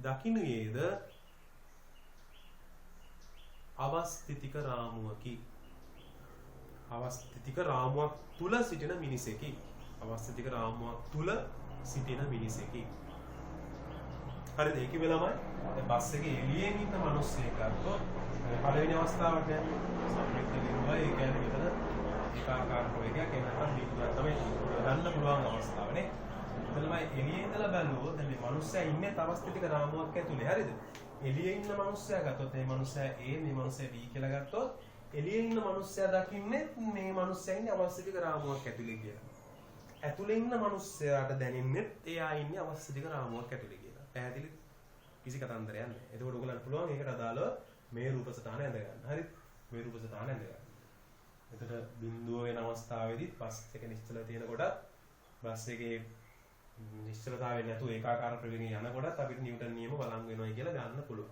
දකිනුයේද අවස්ථිතික රාමුවක් තුල සිටින මිනිසෙකි. හරිද? ඒක වෙලාමයි දැන් බස් එකේ එළියෙන් ඉන්න මිනිස්සෙක් ගත්තොත් පළවෙනි අවස්ථාවට සම්ප්‍රේක්ෂ බිඳුවයි ඒ කියන්නේ මෙතන ඒකාකාර ප්‍රවේගයක් එහෙම නැත්නම් බිඳුවක් තමයි ගන්න පුළුවන් අවස්ථාවනේ. එතනමයි එළියේ ඉඳලා බැලුවොත් දැන් මේ මිනිස්සයා ඉන්නේ අවස්ථිතික රාමුවක් ඇතුලේ. හරිද? එළියේ ඉන්න මිනිස්සයා ගත්තොත් මේ මිනිස්සයා A මේ මිනිස්සයා B කියලා ගත්තොත් එළියේ ඉන්න මිනිස්සයා දකින්නේ මේ මිනිස්සයා ඉන්නේ අවස්ථිතික රාමුවක් ඇතුලේ කියලා. ඇතුලේ ඉන්න මිනිස්සයාට දැනෙන්නේ එයා ඉන්නේ අවස්ථිතික රාමුවක් ඇතුලේ කියලා. පැහැදිලි? කිසි කතන්දරයක් නැහැ. එතකොට ඔයගොල්ලන්ට පුළුවන් ඒකට අදාළව මේ රූප සටහන ඇඳ ගන්න. හරිද? මේ රූප සටහන ඇඳ ගන්න. එතකොට බිඳුව වෙන අවස්ථාවේදී බස් එක නිශ්චල තියෙනකොට බස් එකේ නිශ්චලතාවය නැතුව ඒකාකාර ප්‍රවේගයෙන් යනකොටත් අපිට නිව්ටන් නියම වළංගු වෙනවයි කියලා ගන්න පුළුවන්.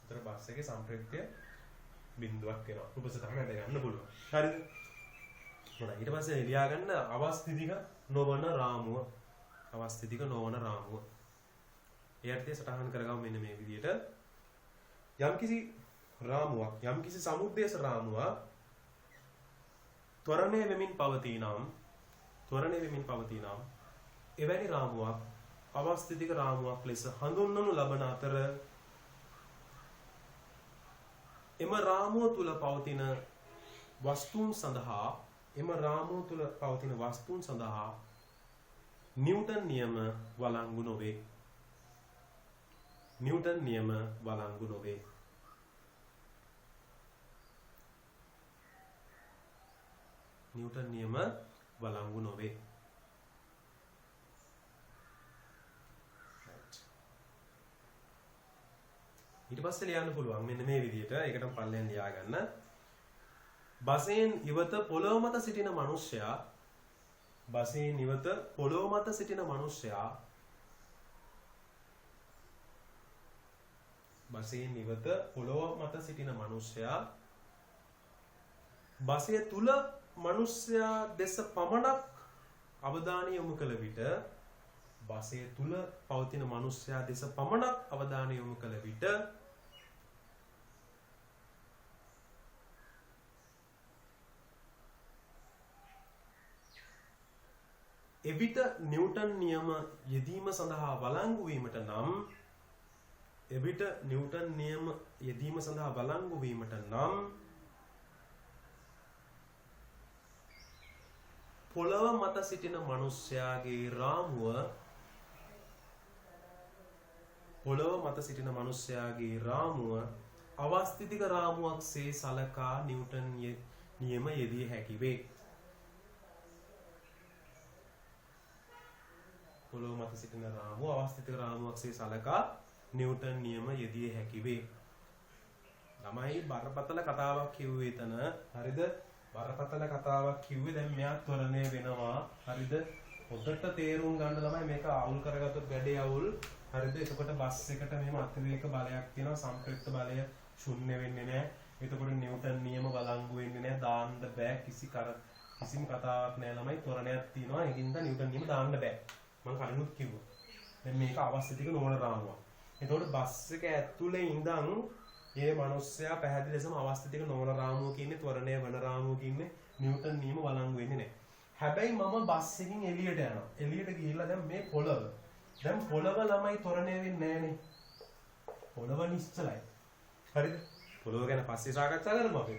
එතකොට බස් එකේ සම්ප්‍රේක්ෂය බිඳුවක් වෙනවා. රූප සටහන ඇඳ ගන්න පුළුවන්. හරිද? හොඳයි. ඊට පස්සේ ලියා ගන්න අවස්ථිතික නොවන රාමුව. එයත් සටහන් කරගමු මෙන්න මේ විදිහට. යම්කිසි සමුද්දේශ රාමුවක් ත්වරණය වෙමින් පවතී නම් එවැනි රාමුවක් අවස්ථිතික රාමුවක් ලෙස හඳුන්වනු ලබන අතර එම රාමුව තුල පවතින වස්තුන් සඳහා නිව්ටන් නියම වළංගු නොවේ. ඊට පස්සේ ලියන්න පුළුවන් මෙන්න මේ විදිහට. ඒකටම පල්ලෙන් ලියා ගන්න. බසෙන් ඉවත පොළොව මත සිටින මිනිසයා බසය තුල මිනිස්සයා දෙස පමණක් අවධානය යොමු කළ විට බසය තුල පවතින මිනිස්සයා දෙස පමණක් අවධානය යොමු කළ විට එවිට නිව්ටන් නියම යෙදීම සඳහා වළංගු වීමට නම් පොළව මත සිටින මිනිස්යාගේ රාමුව අවස්ථිතික රාමුවක්සේ සලකා නිව්ටන් නියම යෙදිය හැකි වේ. පොළව මත සිටින රාමුව අවස්ථිතික රාමුවක්සේ සලකා නිව්ටන් නියම යෙදිය හැකි වේ. ළමයි බරපතල කතාවක් කිව්වේ එතන. හරිද? බරපතල කතාවක් කිව්වේ දැන් මෙයා ත්වරණය වෙනවා. හරිද? හොඳට තේරුම් ගන්න ළමයි මේක අවුල් කරගත්තොත් වැඩේ අවුල්. හරිද? එතකොට බස් එකට මෙහෙම අතිරේක බලයක් තියෙනවා. සම්ප්‍රයුක්ත බලය ශුන්‍ය වෙන්නේ නැහැ. එතකොට නිව්ටන් නියම වළංගු වෙන්නේ නැහැ. දාන්න බෑ කිසිම කතාවක් නැහැ ළමයි. ත්වරණයක් තියෙනවා. ඒකින්ද නිව්ටන් නියම දාන්න බෑ. මම කලිනුත් කිව්වා. දැන් මේක අවස්ථිතික නොවන රාමුවක්. එතකොට බස් එක ඇතුලේ ඉඳන් මේ මිනිස්සයා පැහැදිලි ලෙසම අවස්ථිතික නොවන රාමුවක ඉන්නේ, ත්වරණය වන රාමුවක ඉන්නේ. නිව්ටන් නියම වළංගු වෙන්නේ නැහැ. හැබැයි මම බස් එකකින් එළියට යනවා. එළියට ගිහිල්ලා දැන් මේ පොළව. දැන් පොළව ළමයි ත්වරණය වෙන්නේ නැහනේ. පොළව නිශ්චලයි. හරිද? පොළව ගැන පස්සේ සාකච්ඡා කරමු අපි.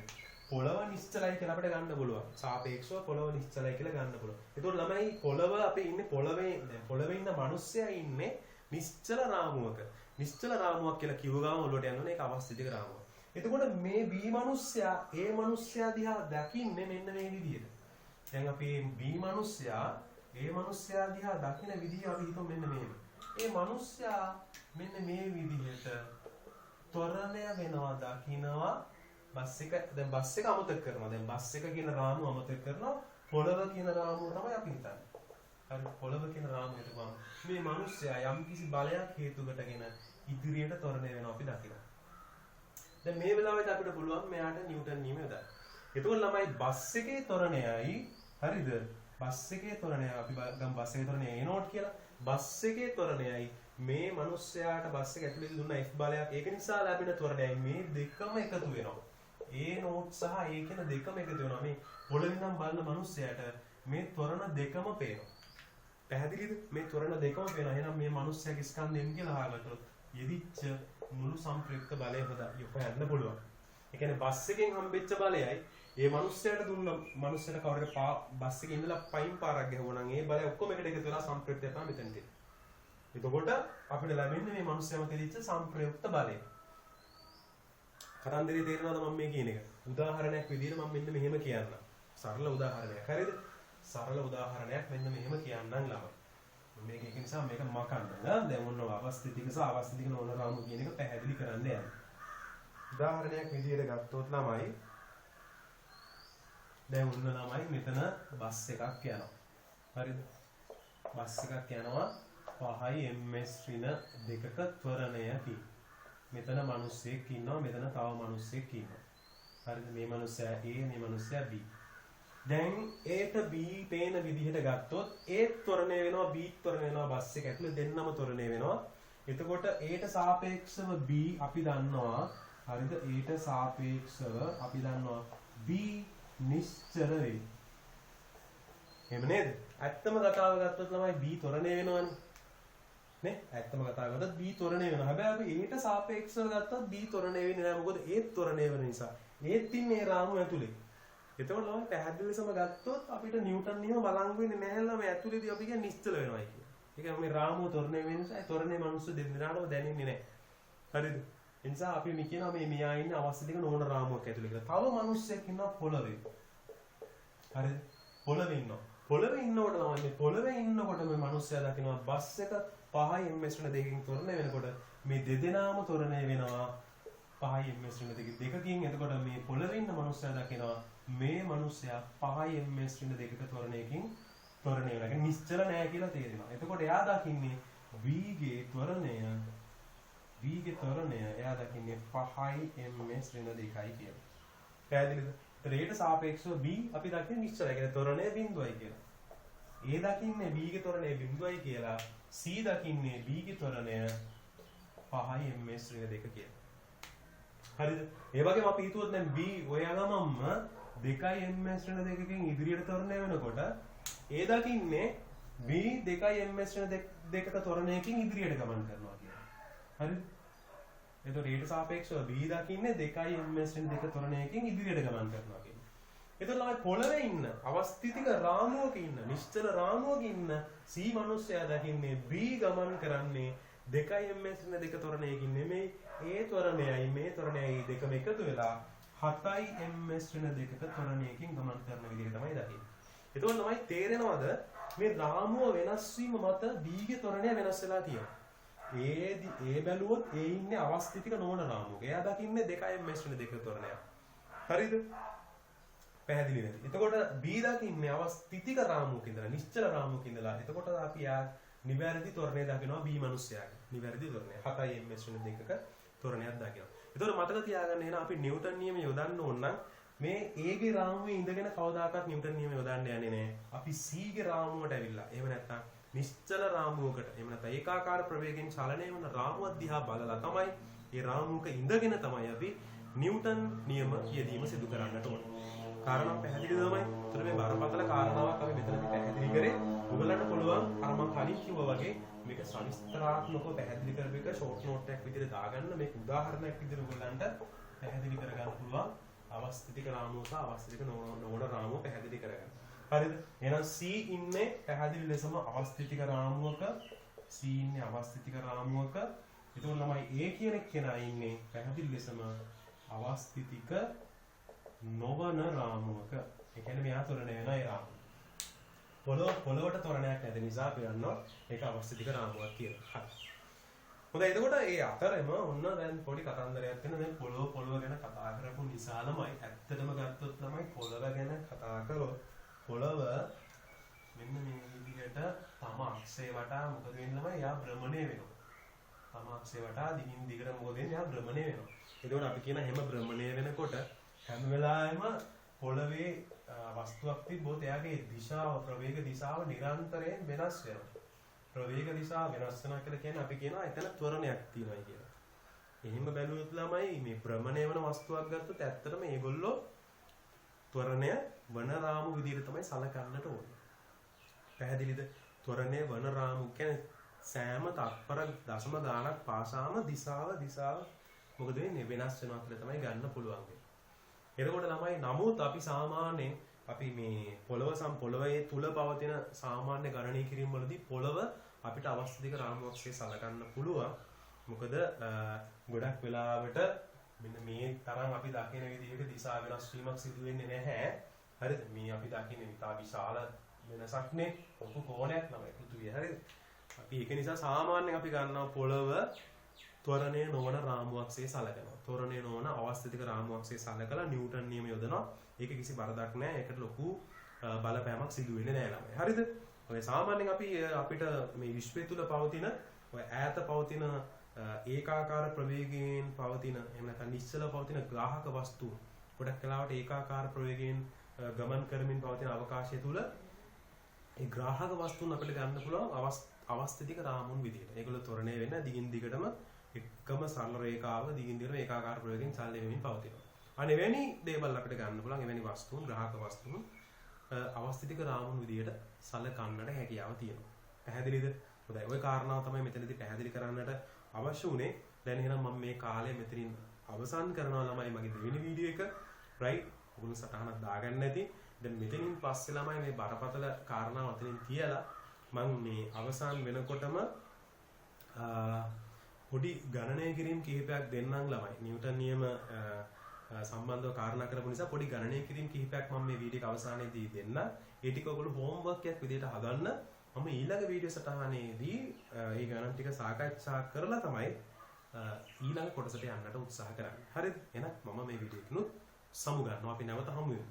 පොළව නිශ්චලයි කියලා අපිට ගන්න පුළුවන්. සාපේක්ෂව පොළව නිශ්චලයි කියලා ගන්න පුළුවන්. ඒතකොට ළමයි පොළව අපි ඉන්නේ පොළවේ ඉන්න මිනිස්සයා ඉන්නේ නිශ්චල රාමුවක. නිශ්චල රාමුවක් කියලා කිව්ව ගාම ඔලුවට යනවා ඒක අවස්ථිතික රාමුවක්. එතකොට මේ B මිනිස්සයා ඒ මිනිස්සයා දිහා දකින්නේ මෙන්න මේ විදිහට. දැන් අපි B මිනිස්සයා ඒ මිනිස්සයා දිහා දකින විදිහ අපි හිතමු මෙන්න මේක. ඒ මිනිස්සයා මෙන්න මේ විදිහට ත්වරණය වෙනවා දකිනවා. බස් එක අමතක කරනවා. දැන් බස් එක කියන රාමුව අමතක කරනවා. පොළව කියන රාමුව තමයි අපි හිතන්නේ. හරි පොළව කියන රාමුවට ගමු. මේ මිනිස්සයා යම්කිසි බලයක් හේතු කොටගෙන ඉදිරියට ත්වරණය වෙනවා අපි දකිනවා. දැන් මේ වෙලාවට අපිට පුළුවන් මෙයාට නිව්ටන් නියම යොදන්න. එතකොට ළමයි බස් එකේ ත්වරණයයි හරිද? බස් එකේ ත්වරණය අපි ගමු බස් එකේ ත්වරණය A නෝට් කියලා. බස් එකේ ත්වරණයයි මේ මිනිස්සයාට බස් එක ඇතුලේ දුන්න F බලයක් ඒක නිසා ලැබෙන ත්වරණයයි මේ දෙකම එකතු වෙනවා. A නෝට් සහ A කියන දෙකම එකතු වෙනවා. මේ පොළවෙන් නම් බලන මිනිස්සයාට මේ ත්වරණ දෙකම පේනවා. පැහැදිලිද? මේ ත්වරණ දෙකම පේනවා. එහෙනම් මේ මිනිස්සයාගේ ස්කන්ධ M කියලා හොයාගත්තොත් යෙදිච්ච මුළු සම්ප්‍රයුක්ත බලය හොයන්න පුළුවන්. ඒ කියන්නේ බස් එකෙන් හම්බෙච්ච බලයයි ඒ මිනිස්සයාට දුන්න මිනිස්සයාට කවුරුක බස් එකේ ඉඳලා පයින් පාරක් ගහුවා නම් ඒ බලය ඔක්කොම එකට එකතු වෙලා සම්ප්‍රයුක්තය තමයි මෙතන තියෙන්නේ. එතකොට අපිට ලැබෙන්නේ මේ මිනිස්සයාම කෙලිච්ච සම්ප්‍රයුක්ත බලය. කතන්දරේ තේරෙනවද මම මේ කියන එක? උදාහරණයක් විදිහට මම මෙන්න මෙහෙම කියන්නම්. සරල උදාහරණයක්. හරිද? සරල උදාහරණයක් මෙන්න මෙහෙම කියන්නම් ළමයි. මේක ඒක නිසා මේක මකන්න. දැන් ඔන්න අවස්ථිතික සහ අවස්ථිතික නොවන රාමු කියන එක පැහැදිලි කරන්න යන්න. උදාහරණයක් විදිහට ගත්තොත් ළමයි දැන් ඔන්න ළමයි මෙතන බස් එකක් යනවා. හරිද? බස් එකක් යනවා 5යි ms ඍණ 2ක ත්වරණයකින්. මෙතන මිනිස්සෙක් ඉන්නවා මෙතන තව මිනිස්සෙක් ඉන්නවා. හරිද? මේ මිනිස්සයා A මේ මිනිස්සයා B. දැන් Aට B පේන විදිහට ගත්තොත් A ත්වරණය වෙනවා B ත්වරණය වෙනවා බස් එක ඇතුලේ දෙන්නම ත්වරණය වෙනවා. එතකොට Aට සාපේක්ෂව B අපි දන්නවා. හරිද? Aට සාපේක්ෂව අපි දන්නවා B නිශ්චල වෙයි. එහෙම නේද? ඇත්තම කතාව ගත්තොත් ළමයි B ත්වරණය වෙනවනේ. නේ? ඇත්තම කතාව ගත්තොත් B ත්වරණය වෙනවා. හැබැයි අපි Aට සාපේක්ෂව ගත්තොත් B ත්වරණය වෙන්නේ නැහැ. මොකද A ත්වරණය වෙන නිසා. Aත් ඉන්නේ මේ රාමුව ඇතුලේ. එතකොට ළමයි පැහැදිලි ලෙසම ගත්තොත් අපිට නිව්ටන් නියම බලංගු වෙන්නේ නැහැ ළමයි ඇතුලේදී අපි කියන්නේ නිශ්චල වෙනවායි කියන්නේ. ඒ කියන්නේ මේ රාමුව ත්වරණය වෙන නිසා ඒ ත්වරණේ මිනිස්සු දෙන්නාටම දැනෙන්නේ නැහැ. හරිද? ඒ නිසා අපි මේ කියනවා මේ මෙයා ඉන්නේ අවස්ථිතික නොවන රාමුවක් ඇතුලේ කියලා. තව මිනිස්සෙක් ඉන්නවා පොළවේ. හරිද? පොළවේ ඉන්නවා. පොළවේ ඉන්නකොට ළමයි මේ පොළවේ ඉන්නකොට මේ මිනිස්සයා දකිනවා බස් එක 5යි ms ඍණ 2කින් ත්වරණය වෙනකොට මේ දෙදෙනාම ත්වරණය වෙනවා 5යි ms ඍණ 2කින්. එතකොට මේ පොළවේ ඉන්න මිනිස්සයා දකිනවා මේ මිනිස්සයා 5යි ms ඍණ 2ක ත්වරණයකින් ත්වරණය වෙනවා. නිශ්චල නැහැ කියලා තේරෙනවා. එතකොට එයා දකින්නේ v ගේ ත්වරණය එයා දකින්නේ 5යි ms ඍණ 2යි කියලා. පැහැදිලිද? ත්‍රයට සාපේක්ෂව b අපි දකින්නේ නිශ්චලයි. ඒ කියන්නේ ත්වරණය බිඳුවයි කියලා. A දකින්නේ b ගේ ත්වරණය බිඳුවයි කියලා. C දකින්නේ b ගේ ත්වරණය 5යි ms ඍණ 2 කියලා. හරිද? ඒ වගේම අපි හිතුවොත් දැන් b ඔය ගමම්ම 2යි ms ඍණ 2කින් ඉදිරියට ත්වරණය වෙනකොට A දකින්නේ b 2යි ms ඍණ 2ක ත්වරණයකින් ඉදිරියට ගමන් කරනවා කියලා. හරිද? එතකොට ඊට සාපේක්ෂව b දකින්නේ 2යි ms ඍණ 2 ත්වරණයකින් ඉදිරියට ගමන් කරනවා කියලා. එතකොට ළමයි පොළවේ ඉන්න අවස්ථිතික රාමුවක ඉන්න නිශ්චල රාමුවක ඉන්න c මිනිස්සයා දකින්නේ b ගමන් කරන්නේ 2යි ms ඍණ 2 ත්වරණයකින් නෙමෙයි a ත්වරණයයි මේ ත්වරණයයි දෙකම එකතු වෙලා 7යි ms ඍණ 2ක ත්වරණයකින් ගමන් කරන විදිහ තමයි දකින්නේ. එතකොට ළමයි තේරෙනවද මේ රාමුව වෙනස් වීම මත b ගේ ත්වරණය වෙනස් වෙලා තියෙනවා. a බැලුවොත් a ඉන්නේ අවස්ථිතික නොවන රාමුවක. එයා දකින්නේ 2යි ms ඍණ 2 ත්වරණයක්. හරිද? පැහැදිලි නේද? එතකොට b දකින්නේ අවස්ථිතික රාමුවක ඉඳලා නිශ්චල රාමුවක ඉඳලා. එතකොට අපි යා නිවැරදි ත්වරණය දකිනවා b මිනිස්සයාගේ. නිවැරදි ත්වරණය 7යි ms ඍණ 2ක ත්වරණයක් දකිනවා. එතකොට මතක තියාගන්න එන අපි නිව්ටන් නියම යොදන්න ඕන නම් මේ a ගේ රාමුවේ ඉඳගෙන කවදාකවත් නිව්ටන් නියම යොදන්න යන්නේ නැහැ. අපි c ගේ රාමුවට ඇවිල්ලා. එහෙම නැත්නම් නිශ්චල රාමුවකට එහෙම නැත්නම් ඒකාකාර ප්‍රවේගයෙන් චලනය වන රාමුවක් දිහා බලලා තමයි මේ රාමුවක ඉඳගෙන තමයි අපි නිව්ටන් නියම කියදීම සිදු කරන්නට ඕනේ. කාරණා පැහැදිලිද තමයි? ඒතර මේ බරපතල කාරණාවක් අපි මෙතනදී පැහැදිලි කරේ. ඔයගලන්ට පුළුවන් අර මම කලින් කිව්වා වගේ මේක සවිස්තරාත්මකව පැහැදිලි කරපු එක ෂෝට් නෝට් එකක් විදිහට දාගන්න. මේක උදාහරණයක් විදිහට ඔයගලන්ට පැහැදිලි කරගන්න පුළුවන්. අවස්ථිතික රාමුව සහ අවස්ථිතික නොවන රාමුව පැහැදිලි කරගන්න. හරිද? එහෙනම් C ඉන්නේ පැහැදිලි ලෙසම අවස්ථිතික රාමුවක. C ඉන්නේ අවස්ථිතික රාමුවක. ඒතකොට ළමයි A කියන කෙනා ඉන්නේ පැහැදිලි ලෙසම අවස්ථිතික නොවන රාමුවක. ඒ කියන්නේ මෙයා ත්වරණය වෙන ඒ රාමුව. පොළොවට ත්වරණයක් නැති නිසා අපි ගන්නවා ඒක අවස්ථිතික රාමුවක් කියලා. හරි. හොඳයි එතකොට ඒ අතරෙම ඔන්න දැන් පොඩි කතන්දරයක් වෙන දැන් පොළොව ගැන කතා කරපු නිසා ළමයි ඇත්තටම ගත්තොත් ළමයි පොළොව ගැන කතා කරොත් පොළොව මෙන්න මේ විදිහට තම අක්ෂය වටා මොකද වෙන්නේ ළමයි? යා භ්‍රමණය වෙනවා. තම අක්ෂය වටා දිගින් දිගට මොකද වෙන්නේ? යා භ්‍රමණය වෙනවා. එතකොට අපි කියන හැම භ්‍රමණය වෙනකොට හැම වෙලාවෙම පොළවේ වස්තුවක් තිබ්බොත් එයාගේ දිශාව ප්‍රවේග දිශාව නිරන්තරයෙන් වෙනස් වෙනවා. ප්‍රවේග දිශාව වෙනස් වෙනවා කියලා කියන්නේ අපි කියනවා එතන ත්වරණයක් තියෙනවා කියලා. එහෙම බැලුවොත් ළමයි මේ භ්‍රමණය වෙන වස්තුවක් ගත්තොත් ඇත්තටම මේගොල්ලෝ ත්වරණය වන රාමු විදිහට තමයි සලකන්නට ඕනේ. පැහැදිලිද? ත්වරණය වන රාමු කියන්නේ සෑම තත්පර දශම ගාණක් පාසාම දිශාව මොකද වෙන්නේ? වෙනස් වෙනවා කියලා තමයි ගන්න පුළුවන්. එතකොට ළමයි නමුත් අපි සාමාන්‍යයෙන් අපි මේ පොළවේ තුල පවතින සාමාන්‍ය ගණනය කිරීම වලදී පොළව අපිට අවස්ථිතික රාමුවක්සේ සලකන්න පුළුවන්. මොකද ගොඩක් වෙලාවට මෙන්න මේ තරම් අපි දකින විදිහට දිශා වෙනස් වීමක් සිදු වෙන්නේ නැහැ. හරිද? මේ අපි දකින්නේ ඉතා විශාල වෙනසක් නේ. පොදු කෝණයක් තමයි පෘථිවිය. හරිද? අපි ඒක නිසා සාමාන්‍යයෙන් අපි ගන්නවා පොළව ත්වරණය නොවන රාමුවක්සේ සලකනවා. ත්වරණය නොවන අවස්ථිතික රාමුවක්සේ සලකලා නිව්ටන් නියම යොදනවා. ඒක කිසි වරදක් නැහැ. ඒකට ලොකු බලපෑමක් සිදු වෙන්නේ නැහැ ළමයි. හරිද? ඔය සාමාන්‍යයෙන් අපිට මේ විශ්වය තුල පවතින ඔය ඈත පවතින ඒකාකාර ප්‍රවේගයෙන් පවතින එහෙම නැත්නම් නිශ්චල පවතින ග්‍රාහක වස්තු ගොඩක් වෙලාවට ඒකාකාර ප්‍රවේගයෙන් ගමන් කරමින් පවතින අවකාශය තුල ඒ ග්‍රාහක වස්තුන් අපිට ගන්න පුළුවන් අවස්ථිතික රාමුන් විදිහට. ඒගොල්ලෝ ත්වරණය වෙන දිගින් දිගටම එකම සරල රේඛාව දිගින් දිගටම ඒකාකාර ප්‍රවේගයෙන් චලනය වෙමින් පවතිනවා. අනෙවැනි දේවල් අපිට ගන්න පුළුවන් එවැනි වස්තුන් ග්‍රාහක වස්තුන් අවස්ථිතික රාමුන් විදිහට සලකන්නට හැකියාව තියෙනවා. පැහැදිලිද? හොඳයි. ওই කාරණාව තමයි මෙතනදී පැහැදිලි කරන්නට අවශ්‍ය උනේ. දැන් එහෙනම් මම මේ කාලය මෙතනින් අවසන් කරනවා ළමයි මගේ දෙවෙනි වීඩියෝ එක. රයිට්. ඔගොල්ලෝ සටහනක් දාගන්න නැති. දැන් මෙතනින් පස්සේ ළමයි මේ බරපතල කාරණාව අතරින් තියලා මම මේ අවසන් වෙනකොටම පොඩි ගණනය කිරීම කිහිපයක් දෙන්නම් ළමයි. නිව්ටන් නියම සම්බන්ධව කාරණා කරපු නිසා පොඩි ගණනය කිරීම කිහිපයක් මම මේ වීඩියෝ එක අවසානයේදී දෙන්න. ඒ ටික ඔයගොල්ලෝ හෝම්වර්ක් එකක් විදිහට හදන්න. මම ඊළඟ වීඩියෝ සටහනේදී මේ ගණන් ටික සාකච්ඡා කරලා තමයි ඊළඟ කොටසට යන්නට උත්සාහ කරන්නේ. හරිද? එහෙනම් මම මේ වීඩියෝ එකනොත් සමු ගන්නවා. අපි නැවත හමු වෙමු.